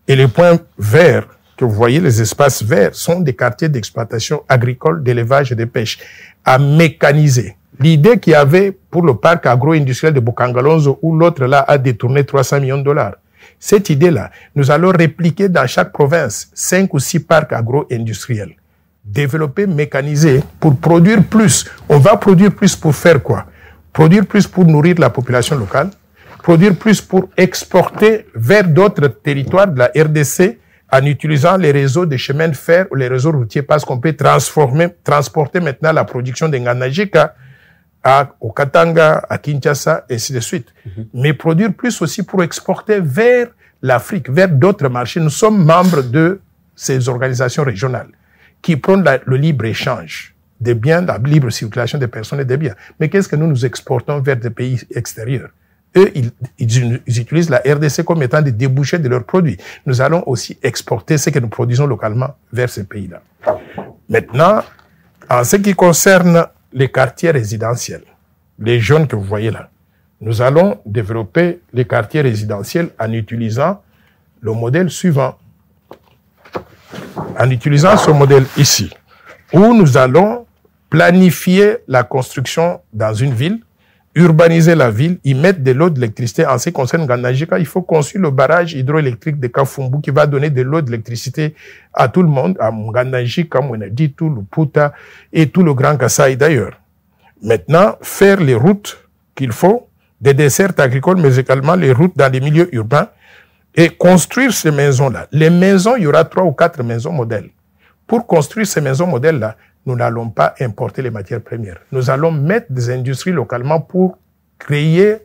Et les points verts que vous voyez, les espaces verts, sont des quartiers d'exploitation agricole, d'élevage et de pêche à mécaniser. L'idée qu'il y avait pour le parc agro-industriel de Bukangalonzo, où l'autre là a détourné 300 millions de dollars. Cette idée-là, nous allons répliquer dans chaque province 5 ou 6 parcs agro-industriels. Développer, mécaniser pour produire plus. On va produire plus pour faire quoi? Produire plus pour nourrir la population locale, produire plus pour exporter vers d'autres territoires de la RDC en utilisant les réseaux de chemins de fer ou les réseaux routiers, parce qu'on peut transporter maintenant la production de Nganajika au Katanga, à Kinshasa, et ainsi de suite. Mais produire plus aussi pour exporter vers l'Afrique, vers d'autres marchés. Nous sommes membres de ces organisations régionales qui prônent le libre-échange. des biens, la libre circulation des personnes et des biens. Mais qu'est-ce que nous exportons vers des pays extérieurs? Eux, ils utilisent la RDC comme étant des débouchés de leurs produits. Nous allons aussi exporter ce que nous produisons localement vers ces pays-là. Maintenant, en ce qui concerne les quartiers résidentiels, les jeunes que vous voyez là, nous allons développer les quartiers résidentiels en utilisant le modèle suivant. En utilisant ce modèle ici, où nous allons planifier la construction dans une ville, urbaniser la ville, y mettre de l'eau d'électricité. En ce qui concerne Ngandajika, il faut construire le barrage hydroélectrique de Kafumbu qui va donner de l'eau d'électricité à tout le monde, à Ngandajika, Mwenadi, tout le Puta et tout le Grand Kasaï d'ailleurs. Maintenant, faire les routes qu'il faut, des dessertes agricoles, mais également les routes dans les milieux urbains, et construire ces maisons-là. Les maisons, il y aura 3 ou 4 maisons modèles. Pour construire ces maisons modèles-là, nous n'allons pas importer les matières premières. Nous allons mettre des industries localement pour créer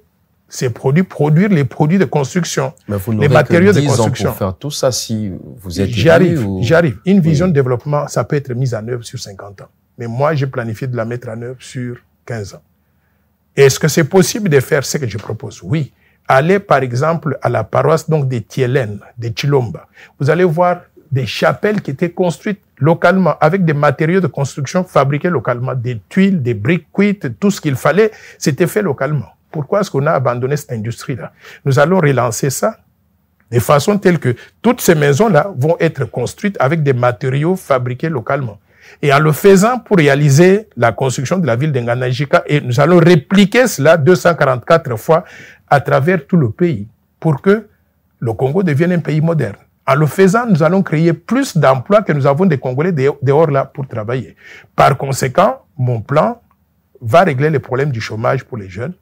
ces produits, produire les produits de construction, les matériaux de construction. Pour faire tout ça, si vous êtes J'arrive. Une vision de développement, ça peut être mise en œuvre sur 50 ans. Mais moi, j'ai planifié de la mettre en œuvre sur 15 ans. Est-ce que c'est possible de faire ce que je propose? Oui. Allez, par exemple, à la paroisse donc des Tielen, des Chilomba. Vous allez voir des chapelles qui étaient construites localement, avec des matériaux de construction fabriqués localement, des tuiles, des briques cuites, tout ce qu'il fallait, c'était fait localement. Pourquoi est-ce qu'on a abandonné cette industrie-là? Nous allons relancer ça de façon telle que toutes ces maisons-là vont être construites avec des matériaux fabriqués localement. Et en le faisant pour réaliser la construction de la ville de Ngandajika, et nous allons répliquer cela 244 fois à travers tout le pays pour que le Congo devienne un pays moderne. En le faisant, nous allons créer plus d'emplois que nous avons des Congolais dehors là pour travailler. Par conséquent, mon plan va régler le problème du chômage pour les jeunes,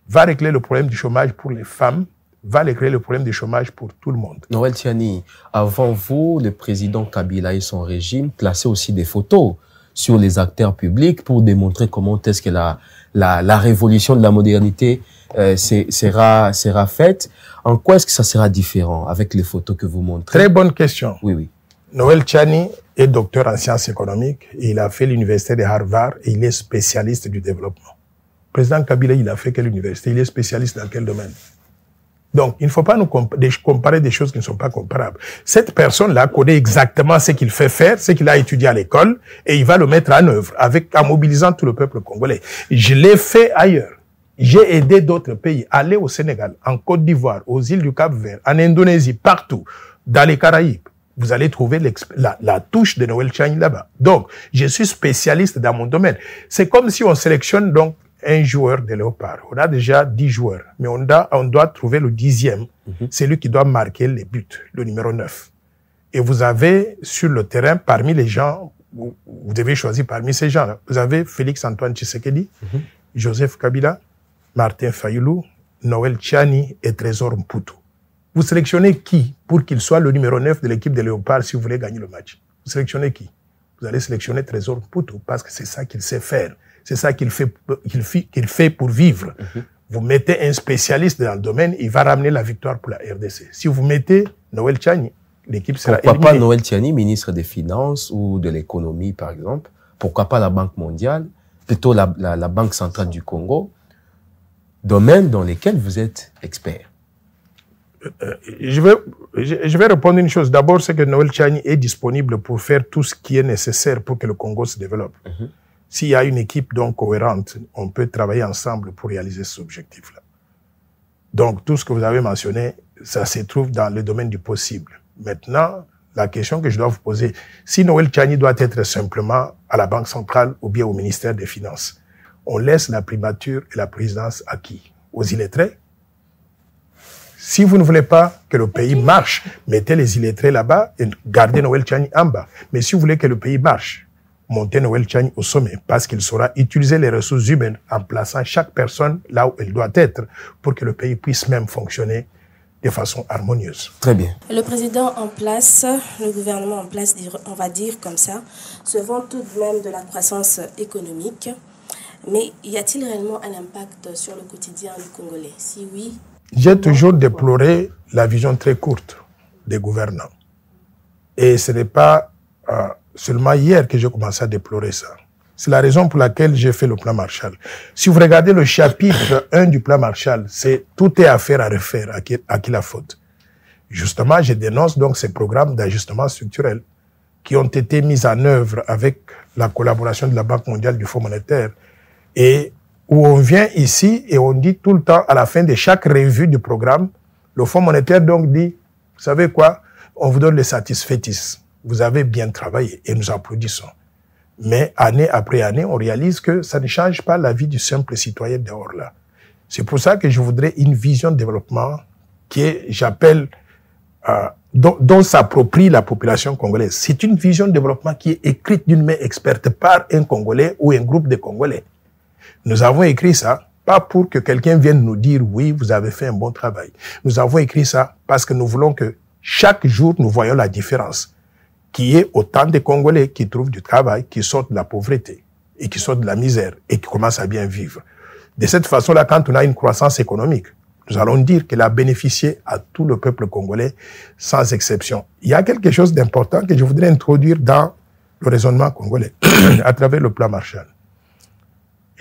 va régler le problème du chômage pour les femmes, va régler le problème du chômage pour tout le monde. Noël Tiani, avant vous, le président Kabila et son régime plaçaient aussi des photos sur les acteurs publics pour démontrer comment est-ce que la révolution de la modernité sera faite. En quoi est-ce que ça sera différent avec les photos que vous montrez? Très bonne question. Oui. Noël Tiani est docteur en sciences économiques. Il a fait l'université de Harvard et il est spécialiste du développement. Le président Kabila, il a fait quelle université? Il est spécialiste dans quel domaine? Donc, il ne faut pas nous comparer des choses qui ne sont pas comparables. Cette personne-là connaît exactement ce qu'il fait faire, ce qu'il a étudié à l'école, et il va le mettre en œuvre en mobilisant tout le peuple congolais. Je l'ai fait ailleurs. J'ai aidé d'autres pays. Allez au Sénégal, en Côte d'Ivoire, aux îles du Cap-Vert, en Indonésie, partout, dans les Caraïbes. Vous allez trouver la touche de Noël Tiani là-bas. Donc, je suis spécialiste dans mon domaine. C'est comme si on sélectionne donc un joueur de Léopard. On a déjà 10 joueurs, mais on doit trouver le 10e. C'est lui qui doit marquer les buts, le numéro 9. Et vous avez sur le terrain, parmi les gens, vous devez choisir parmi ces gens-là. Vous avez Félix Antoine Tshisekedi, Joseph Kabila, Martin Fayulu, Noël Tiani et Trésor Mputu. Vous sélectionnez qui pour qu'il soit le numéro 9 de l'équipe de Léopard si vous voulez gagner le match? Vous sélectionnez qui? Vous allez sélectionner Trésor Mputu parce que c'est ça qu'il sait faire. C'est ça qu'il fait pour vivre. Vous mettez un spécialiste dans le domaine, il va ramener la victoire pour la RDC. Si vous mettez Noël Tiani, l'équipe sera éliminée. Pourquoi pas Noël Tiani, ministre des Finances ou de l'économie, par exemple? Pourquoi pas la Banque mondiale? Plutôt la Banque centrale du Congo? Domaine dans lesquels vous êtes expert. Je vais répondre une chose. D'abord, c'est que Noël Tiani est disponible pour faire tout ce qui est nécessaire pour que le Congo se développe. S'il y a une équipe donc cohérente, on peut travailler ensemble pour réaliser cet objectif-là. Donc, tout ce que vous avez mentionné, ça se trouve dans le domaine du possible. Maintenant, la question que je dois vous poser, si Noël Tiani doit être simplement à la Banque centrale ou bien au ministère des Finances, on laisse la primature et la présidence à qui? Aux illettrés? Si vous ne voulez pas que le pays marche, mettez les illettrés là-bas et gardez Noël Tiani en bas. Mais si vous voulez que le pays marche, montez Noël Tiani au sommet parce qu'il saura utiliser les ressources humaines en plaçant chaque personne là où elle doit être pour que le pays puisse même fonctionner de façon harmonieuse. Très bien. Le président en place, le gouvernement en place, on va dire comme ça, se vante tout de même de la croissance économique. Mais y a-t-il réellement un impact sur le quotidien du Congolais? Si oui... J'ai toujours déploré la vision très courte des gouvernants. Et ce n'est pas seulement hier que j'ai commencé à déplorer ça. C'est la raison pour laquelle j'ai fait le plan Marshall. Si vous regardez le chapitre 1 du plan Marshall, c'est tout est affaire à refaire, à qui la faute. Justement, je dénonce donc ces programmes d'ajustement structurel qui ont été mis en œuvre avec la collaboration de la Banque mondiale, du Fonds monétaire, et où on vient ici et on dit tout le temps, à la fin de chaque revue du programme, le Fonds monétaire donc dit, vous savez quoi, on vous donne le satisfaitis. Vous avez bien travaillé et nous applaudissons. Mais année après année, on réalise que ça ne change pas la vie du simple citoyen dehors là. C'est pour ça que je voudrais une vision de développement qui est, j'appelle, dont s'approprie la population congolaise. C'est une vision de développement qui est écrite d'une main experte par un Congolais ou un groupe de Congolais. Nous avons écrit ça, pas pour que quelqu'un vienne nous dire, oui, vous avez fait un bon travail. Nous avons écrit ça parce que nous voulons que chaque jour, nous voyons la différence, qui est autant de Congolais qui trouvent du travail, qui sortent de la pauvreté et qui sortent de la misère et qui commencent à bien vivre. De cette façon-là, quand on a une croissance économique, nous allons dire qu'elle a bénéficié à tout le peuple congolais, sans exception. Il y a quelque chose d'important que je voudrais introduire dans le raisonnement congolais, à travers le plan Marshall.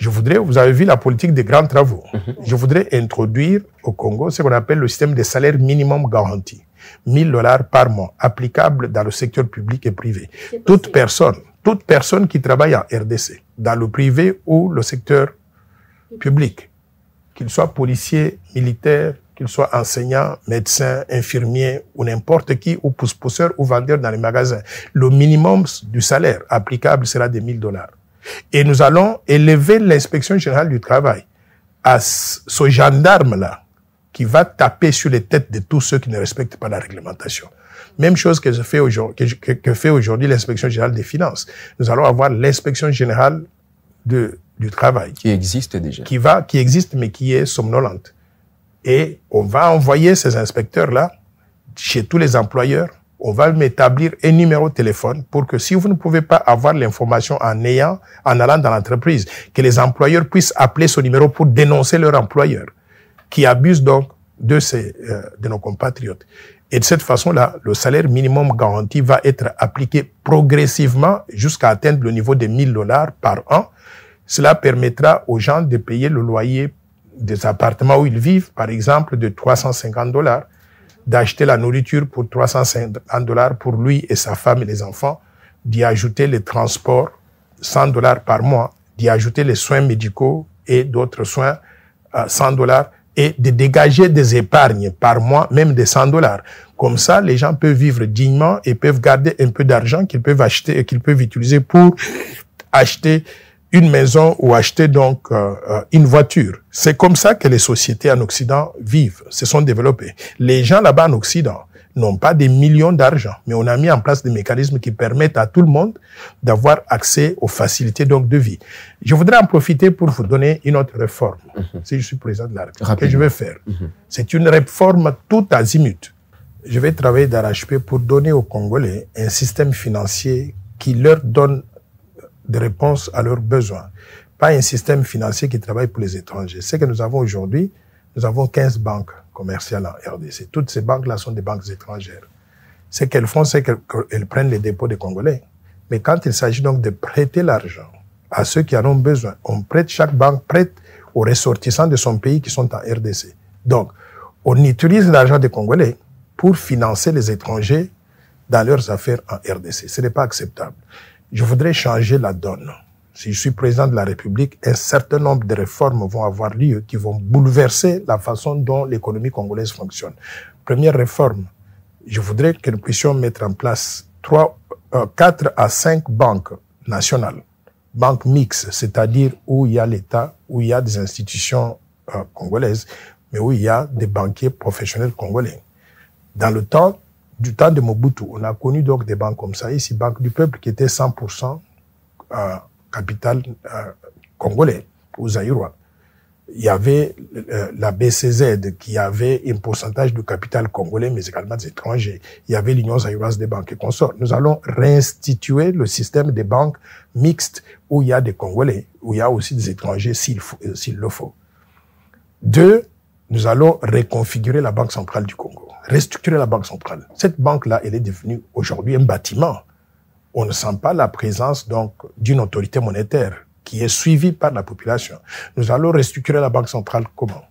Vous avez vu la politique des grands travaux. Je voudrais introduire au Congo ce qu'on appelle le système de salaire minimum garanti. $1000 par mois, applicable dans le secteur public et privé. Toute personne qui travaille en RDC, dans le privé ou le secteur public, qu'il soit policier, militaire, qu'il soit enseignant, médecin, infirmier ou n'importe qui, ou pousse-pousseur ou vendeur dans les magasins, le minimum du salaire applicable sera de $1000. Et nous allons élever l'inspection générale du travail à ce gendarme-là qui va taper sur les têtes de tous ceux qui ne respectent pas la réglementation. Même chose que fait aujourd'hui l'inspection générale des finances. Nous allons avoir l'inspection générale du travail. Qui existe déjà. Qui existe, mais qui est somnolente. Et on va envoyer ces inspecteurs-là chez tous les employeurs. On va m'établir un numéro de téléphone pour que si vous ne pouvez pas avoir l'information en allant dans l'entreprise, que les employeurs puissent appeler ce numéro pour dénoncer leur employeur, qui abuse donc de nos compatriotes. Et de cette façon-là, le salaire minimum garanti va être appliqué progressivement jusqu'à atteindre le niveau de $1000 par an. Cela permettra aux gens de payer le loyer des appartements où ils vivent, par exemple, de $350, d'acheter la nourriture pour $350 pour lui et sa femme et les enfants, d'y ajouter les transports, $100 par mois, d'y ajouter les soins médicaux et d'autres soins, $100, et de dégager des épargnes par mois, même des $100. Comme ça, les gens peuvent vivre dignement et peuvent garder un peu d'argent qu'ils peuvent acheter et qu'ils peuvent utiliser pour acheter une maison ou acheter donc une voiture. C'est comme ça que les sociétés en Occident vivent, se sont développées. Les gens là-bas en Occident n'ont pas des millions d'argent, mais on a mis en place des mécanismes qui permettent à tout le monde d'avoir accès aux facilités donc de vie. Je voudrais en profiter pour vous donner une autre réforme, si je suis président de la République, que je vais faire. C'est une réforme tout azimut. Je vais travailler d'arrache-pied pour donner aux Congolais un système financier qui leur donne des réponses à leurs besoins. Pas un système financier qui travaille pour les étrangers. Ce que nous avons aujourd'hui, nous avons 15 banques commerciales en RDC. Toutes ces banques-là sont des banques étrangères. Ce qu'elles font, c'est qu'elles prennent les dépôts des Congolais. Mais quand il s'agit donc de prêter l'argent à ceux qui en ont besoin, chaque banque prête aux ressortissants de son pays qui sont en RDC. Donc, on utilise l'argent des Congolais pour financer les étrangers dans leurs affaires en RDC. Ce n'est pas acceptable. Je voudrais changer la donne. Si je suis président de la République, un certain nombre de réformes vont avoir lieu qui vont bouleverser la façon dont l'économie congolaise fonctionne. Première réforme, je voudrais que nous puissions mettre en place 4 à 5 banques nationales, banques mixtes, c'est-à-dire où il y a l'État, où il y a des institutions congolaises, mais où il y a des banquiers professionnels congolais. Dans le temps, du temps de Mobutu, on a connu donc des banques comme ça, ici, Banque du Peuple, qui était 100% capital congolais, ou zaïrois. Il y avait la BCZ qui avait un pourcentage du capital congolais, mais également des étrangers. Il y avait l'Union zaïroise des banques et consorts. Nous allons réinstituer le système des banques mixtes où il y a des Congolais, où il y a aussi des étrangers s'il le faut. 2, nous allons reconfigurer la Banque centrale du Congo, restructurer la Banque centrale. Cette banque-là, elle est devenue aujourd'hui un bâtiment on ne sent pas la présence donc d'une autorité monétaire qui est suivie par la population. Nous allons restructurer la Banque centrale comment?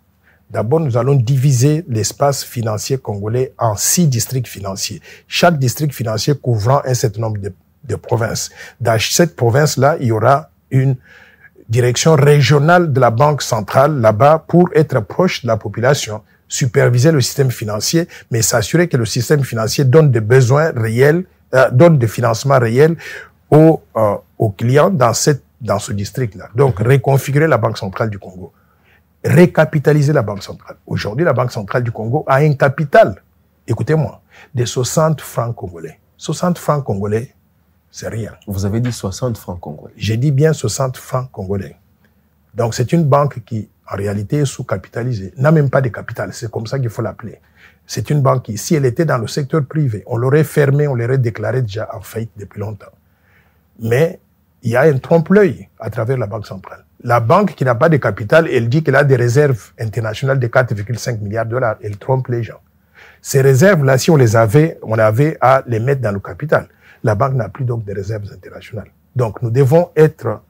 D'abord, nous allons diviser l'espace financier congolais en 6 districts financiers. Chaque district financier couvrant un certain nombre de provinces. Dans cette province-là, il y aura une direction régionale de la Banque centrale là-bas pour être proche de la population, superviser le système financier, mais s'assurer que le système financier donne des besoins réels, donne des financements réels aux clients dans ce district-là. Donc, reconfigurer la Banque centrale du Congo. Récapitaliser la Banque centrale. Aujourd'hui, la Banque centrale du Congo a un capital, écoutez-moi, de 60 francs congolais. 60 francs congolais, c'est rien. Vous avez dit 60 francs congolais. J'ai dit bien 60 francs congolais. Donc, c'est une banque qui, en réalité, est sous-capitalisée. N'a même pas de capital. C'est comme ça qu'il faut l'appeler. C'est une banque qui, si elle était dans le secteur privé, on l'aurait fermée, on l'aurait déclarée déjà en faillite depuis longtemps. Mais il y a un trompe-l'œil à travers la Banque centrale. La banque qui n'a pas de capital, elle dit qu'elle a des réserves internationales de 4,5 milliards de dollars. Elle trompe les gens. Ces réserves-là, si on les avait, on avait à les mettre dans le capital. La banque n'a plus donc de réserves internationales. Donc, nous devons être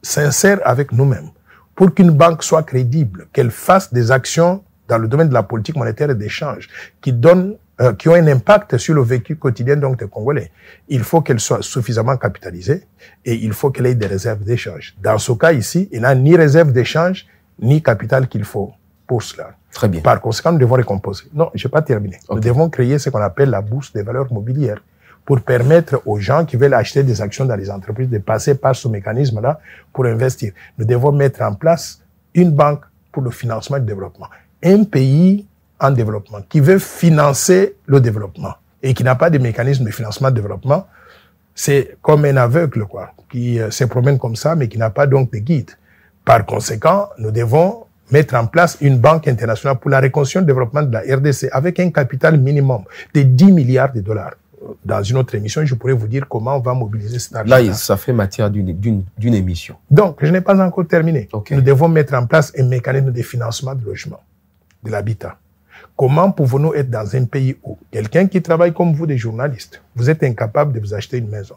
sincères avec nous-mêmes. Pour qu'une banque soit crédible, qu'elle fasse des actions dans le domaine de la politique monétaire et d'échange, qui ont un impact sur le vécu quotidien donc des Congolais. Il faut qu'elle soit suffisamment capitalisée et il faut qu'elle ait des réserves d'échange. Dans ce cas ici, il n'a ni réserve d'échange, ni capital qu'il faut pour cela. Très bien. Par conséquent, nous devons récomposer. Non, je n'ai pas terminé. Okay. Nous devons créer ce qu'on appelle la bourse des valeurs mobilières pour permettre aux gens qui veulent acheter des actions dans les entreprises de passer par ce mécanisme-là pour investir. Nous devons mettre en place une banque pour le financement du développement. Un pays en développement qui veut financer le développement et qui n'a pas de mécanisme de financement de développement, c'est comme un aveugle, quoi, qui se promène comme ça, mais qui n'a pas donc de guide. Par conséquent, nous devons mettre en place une banque internationale pour la reconstruction et le développement de la RDC avec un capital minimum de 10 milliards de dollars. Dans une autre émission, je pourrais vous dire comment on va mobiliser cet argent. Là, ça fait matière d'une émission. Donc, je n'ai pas encore terminé. Okay. Nous devons mettre en place un mécanisme de financement de logement, de l'habitat. Comment pouvons-nous être dans un pays où quelqu'un qui travaille comme vous, des journalistes, vous êtes incapable de vous acheter une maison?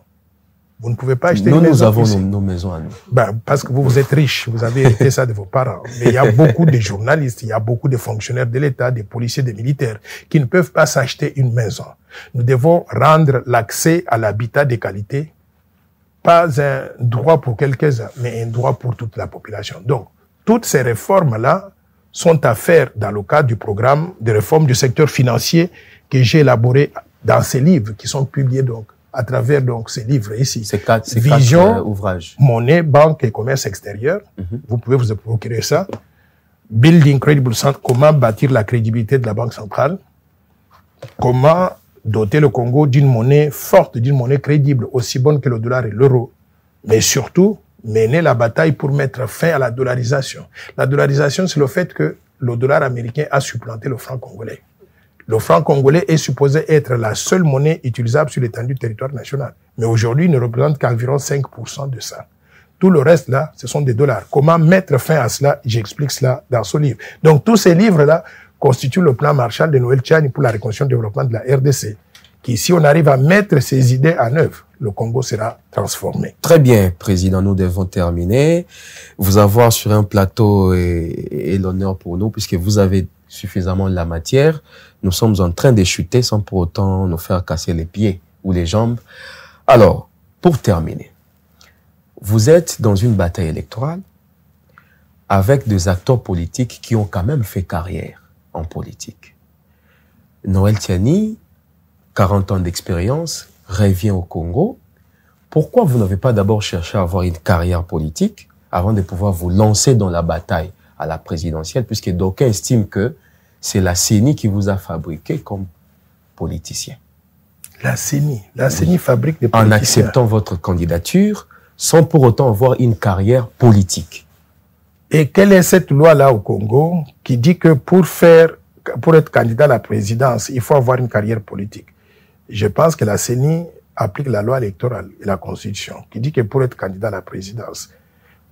Vous ne pouvez pas acheter une maison. Nous avons nos maisons à nous. Ben, parce que vous êtes riche, vous avez hérité ça de vos parents. Mais il y a beaucoup de journalistes, il y a beaucoup de fonctionnaires de l'État, des policiers, des militaires, qui ne peuvent pas s'acheter une maison. Nous devons rendre l'accès à l'habitat de qualité, pas un droit pour quelques-uns, mais un droit pour toute la population. Donc, toutes ces réformes-là sont à faire dans le cadre du programme de réforme du secteur financier que j'ai élaboré dans ces livres qui sont publiés donc à travers donc ces livres ici. Ces quatre ouvrages. Monnaie, banque et commerce extérieur. Vous pouvez vous procurer ça. Building Credible Centre, comment bâtir la crédibilité de la Banque centrale. Comment doter le Congo d'une monnaie forte, d'une monnaie crédible, aussi bonne que le dollar et l'euro. Mais surtout, mener la bataille pour mettre fin à la dollarisation. La dollarisation, c'est le fait que le dollar américain a supplanté le franc congolais. Le franc congolais est supposé être la seule monnaie utilisable sur l'étendue du territoire national. Mais aujourd'hui, il ne représente qu'environ 5% de ça. Tout le reste, là, ce sont des dollars. Comment mettre fin à cela? J'explique cela dans ce livre. Donc, tous ces livres-là constituent le plan Marshall de Noël Tchani pour la reconstruction et le développement de la RDC. Qui, si on arrive à mettre ces idées en œuvre, le Congo sera transformé. Très bien, Président, nous devons terminer. Vous avoir sur un plateau est l'honneur pour nous, puisque vous avez suffisamment de la matière. Nous sommes en train de chuter sans pour autant nous faire casser les pieds ou les jambes. Alors, pour terminer, vous êtes dans une bataille électorale avec des acteurs politiques qui ont quand même fait carrière en politique. Noël Tchani, 40 ans d'expérience, revient au Congo. Pourquoi vous n'avez pas d'abord cherché à avoir une carrière politique avant de pouvoir vous lancer dans la bataille à la présidentielle, puisque d'aucuns estiment que c'est la CENI qui vous a fabriqué comme politicien? La CENI fabrique des politiciens. En acceptant votre candidature, sans pour autant avoir une carrière politique. Et quelle est cette loi-là au Congo qui dit que pour être candidat à la présidence, il faut avoir une carrière politique? Je pense que la CENI applique la loi électorale et la Constitution, qui dit que pour être candidat à la présidence,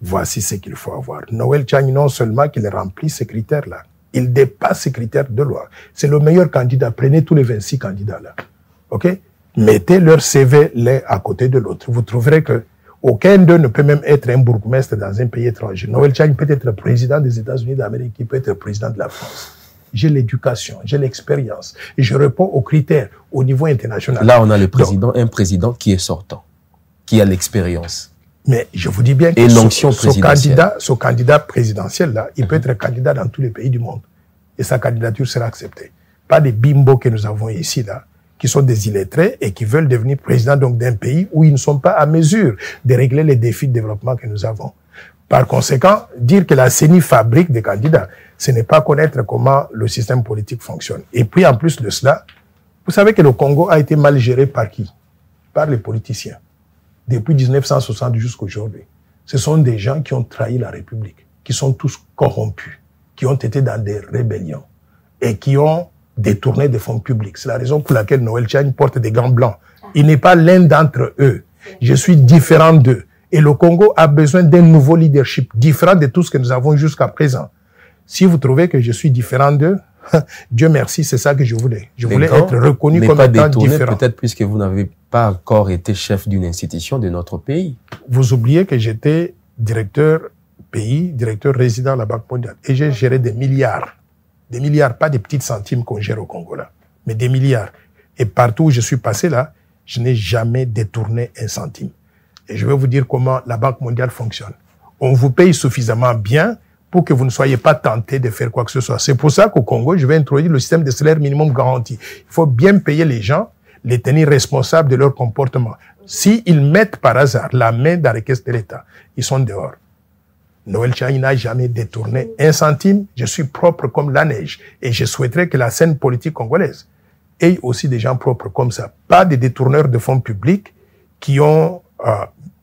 voici ce qu'il faut avoir. Noël Tchani, non seulement qu'il remplit ces critères-là, il dépasse ces critères de loi. C'est le meilleur candidat. Prenez tous les 26 candidats là. OK? Mettez leur CV l'un à côté de l'autre. Vous trouverez que aucun d'eux ne peut même être un bourgmestre dans un pays étranger. Noël Tchani peut être président des États-Unis d'Amérique, il peut être président de la France. J'ai l'éducation, j'ai l'expérience, et je réponds aux critères au niveau international. Là, on a le président, donc, un président qui est sortant, qui a l'expérience. Mais je vous dis bien que ce candidat présidentiel-là, il peut être candidat dans tous les pays du monde. Et sa candidature sera acceptée. Pas des bimbos que nous avons ici, là, qui sont des illettrés et qui veulent devenir président donc d'un pays où ils ne sont pas à mesure de régler les défis de développement que nous avons. Par conséquent, dire que la CENI fabrique des candidats, ce n'est pas connaître comment le système politique fonctionne. Et puis, en plus de cela, vous savez que le Congo a été mal géré par qui? Par les politiciens. Depuis 1960 jusqu'à aujourd'hui. Ce sont des gens qui ont trahi la République, qui sont tous corrompus, qui ont été dans des rébellions et qui ont détourné des fonds publics. C'est la raison pour laquelle Noël Tchani porte des gants blancs. Il n'est pas l'un d'entre eux. Je suis différent d'eux. Et le Congo a besoin d'un nouveau leadership, différent de tout ce que nous avons jusqu'à présent. Si vous trouvez que je suis différent d'eux, Dieu merci, c'est ça que je voulais. Je voulais être reconnu comme étant différent. Peut-être puisque vous n'avez pas encore été chef d'une institution de notre pays. Vous oubliez que j'étais directeur résident à la Banque mondiale. Et j'ai géré des milliards. Des milliards, pas des petites centimes qu'on gère au Congo là, mais des milliards. Et partout où je suis passé là, je n'ai jamais détourné un centime. Et je vais vous dire comment la Banque mondiale fonctionne. On vous paye suffisamment bien pour que vous ne soyez pas tenté de faire quoi que ce soit. C'est pour ça qu'au Congo, je vais introduire le système de salaire minimum garanti. Il faut bien payer les gens, les tenir responsables de leur comportement. S'ils mettent par hasard la main dans les caisses de l'État, ils sont dehors. Noël Tchani n'a jamais détourné un centime. Je suis propre comme la neige. Et je souhaiterais que la scène politique congolaise ait aussi des gens propres comme ça. Pas des détourneurs de fonds publics qui ont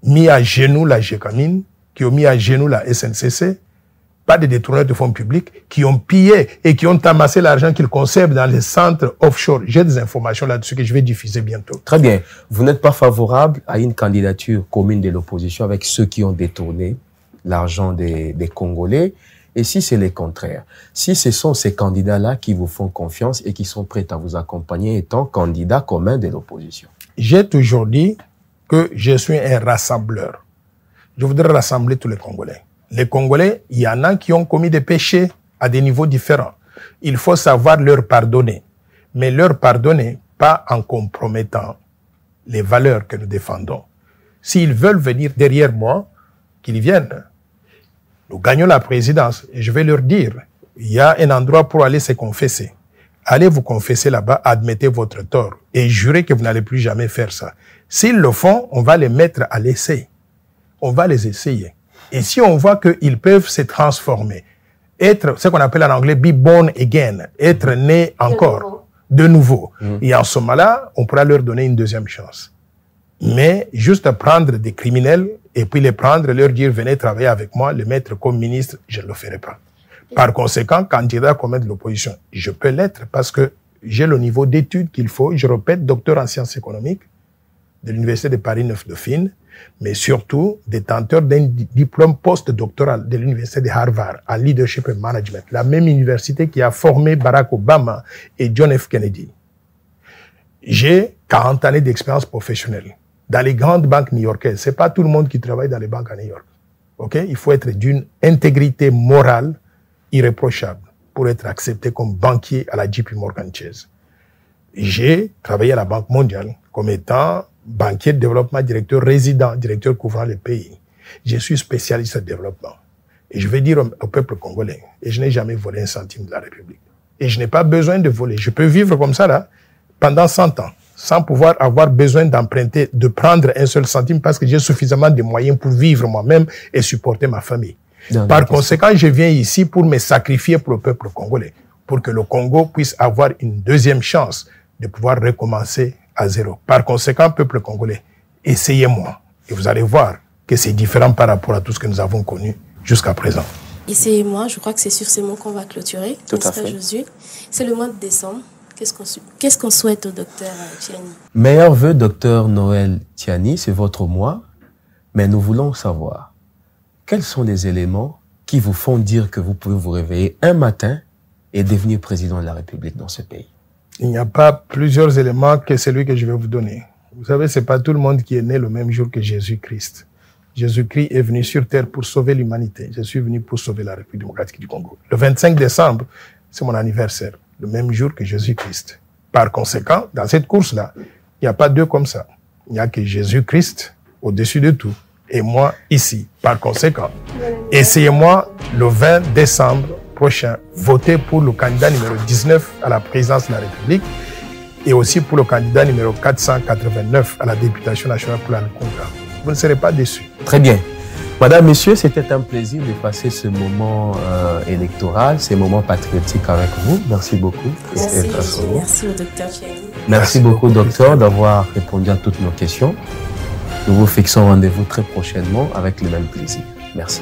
mis à genoux la GECAMINE, qui ont mis à genoux la SNCC. Pas des détourneurs de fonds publics qui ont pillé et qui ont amassé l'argent qu'ils conservent dans les centres offshore. J'ai des informations là-dessus que je vais diffuser bientôt. Très bien. Vous n'êtes pas favorable à une candidature commune de l'opposition avec ceux qui ont détourné l'argent des Congolais, et si c'est le contraire, si ce sont ces candidats-là qui vous font confiance et qui sont prêts à vous accompagner étant candidats communs de l'opposition. J'ai toujours dit que je suis un rassembleur. Je voudrais rassembler tous les Congolais. Les Congolais, il y en a qui ont commis des péchés à des niveaux différents. Il faut savoir leur pardonner, mais leur pardonner pas en compromettant les valeurs que nous défendons. S'ils veulent venir derrière moi, qu'ils viennent. Nous gagnons la présidence et je vais leur dire, il y a un endroit pour aller se confesser. Allez vous confesser là-bas, admettez votre tort et jurez que vous n'allez plus jamais faire ça. S'ils le font, on va les mettre à l'essai. On va les essayer. Et si on voit qu'ils peuvent se transformer, être ce qu'on appelle en anglais be born again, être né encore, de nouveau. Et en ce moment-là, on pourra leur donner une deuxième chance. Mais juste prendre des criminels et puis les prendre, leur dire venez travailler avec moi, les mettre comme ministre, je ne le ferai pas. Par conséquent, candidat commun de l'opposition, je peux l'être parce que j'ai le niveau d'études qu'il faut. Je répète, docteur en sciences économiques de l'Université de Paris 9 Dauphine, mais surtout détenteur d'un diplôme post-doctoral de l'Université de Harvard en leadership et management, la même université qui a formé Barack Obama et John F. Kennedy. J'ai 40 années d'expérience professionnelle dans les grandes banques new-yorkaises. C'est pas tout le monde qui travaille dans les banques à New York. Ok? Il faut être d'une intégrité morale irréprochable pour être accepté comme banquier à la JP Morgan Chase. J'ai travaillé à la Banque mondiale comme étant banquier de développement, directeur résident, directeur couvrant les pays. Je suis spécialiste en développement. Et je vais dire au peuple congolais, et je n'ai jamais volé un centime de la République. Et je n'ai pas besoin de voler. Je peux vivre comme ça, là, pendant 100 ans, sans pouvoir avoir besoin d'emprunter, de prendre un seul centime parce que j'ai suffisamment de moyens pour vivre moi-même et supporter ma famille. Par conséquent, je viens ici pour me sacrifier pour le peuple congolais, pour que le Congo puisse avoir une deuxième chance de pouvoir recommencer à zéro. Par conséquent, peuple congolais, essayez-moi et vous allez voir que c'est différent par rapport à tout ce que nous avons connu jusqu'à présent. Essayez-moi, je crois que c'est sur ces mots qu'on va clôturer. Tout à fait. Josué. C'est le mois de décembre. Qu'est-ce qu'on souhaite au docteur Tchani? Meilleurs vœux, docteur Noël Tchani, c'est votre mois, mais nous voulons savoir quels sont les éléments qui vous font dire que vous pouvez vous réveiller un matin et devenir président de la République dans ce pays. Il n'y a pas plusieurs éléments que celui que je vais vous donner. Vous savez, c'est pas tout le monde qui est né le même jour que Jésus-Christ. Jésus-Christ est venu sur terre pour sauver l'humanité. Je suis venu pour sauver la République démocratique du Congo. Le 25 décembre, c'est mon anniversaire, le même jour que Jésus-Christ. Par conséquent, dans cette course-là, il n'y a pas deux comme ça. Il n'y a que Jésus-Christ au-dessus de tout et moi ici. Par conséquent, essayez-moi le 20 décembre prochain, votez pour le candidat numéro 19 à la présidence de la République et aussi pour le candidat numéro 489 à la députation nationale pour la Congrès. Vous ne serez pas déçus. Très bien. Madame, Messieurs, c'était un plaisir de passer ce moment électoral, ces moments patriotiques avec vous. Merci beaucoup. Merci au docteur Tchiani. Merci beaucoup, docteur, d'avoir répondu à toutes nos questions. Nous vous fixons rendez-vous très prochainement avec le même plaisir. Merci.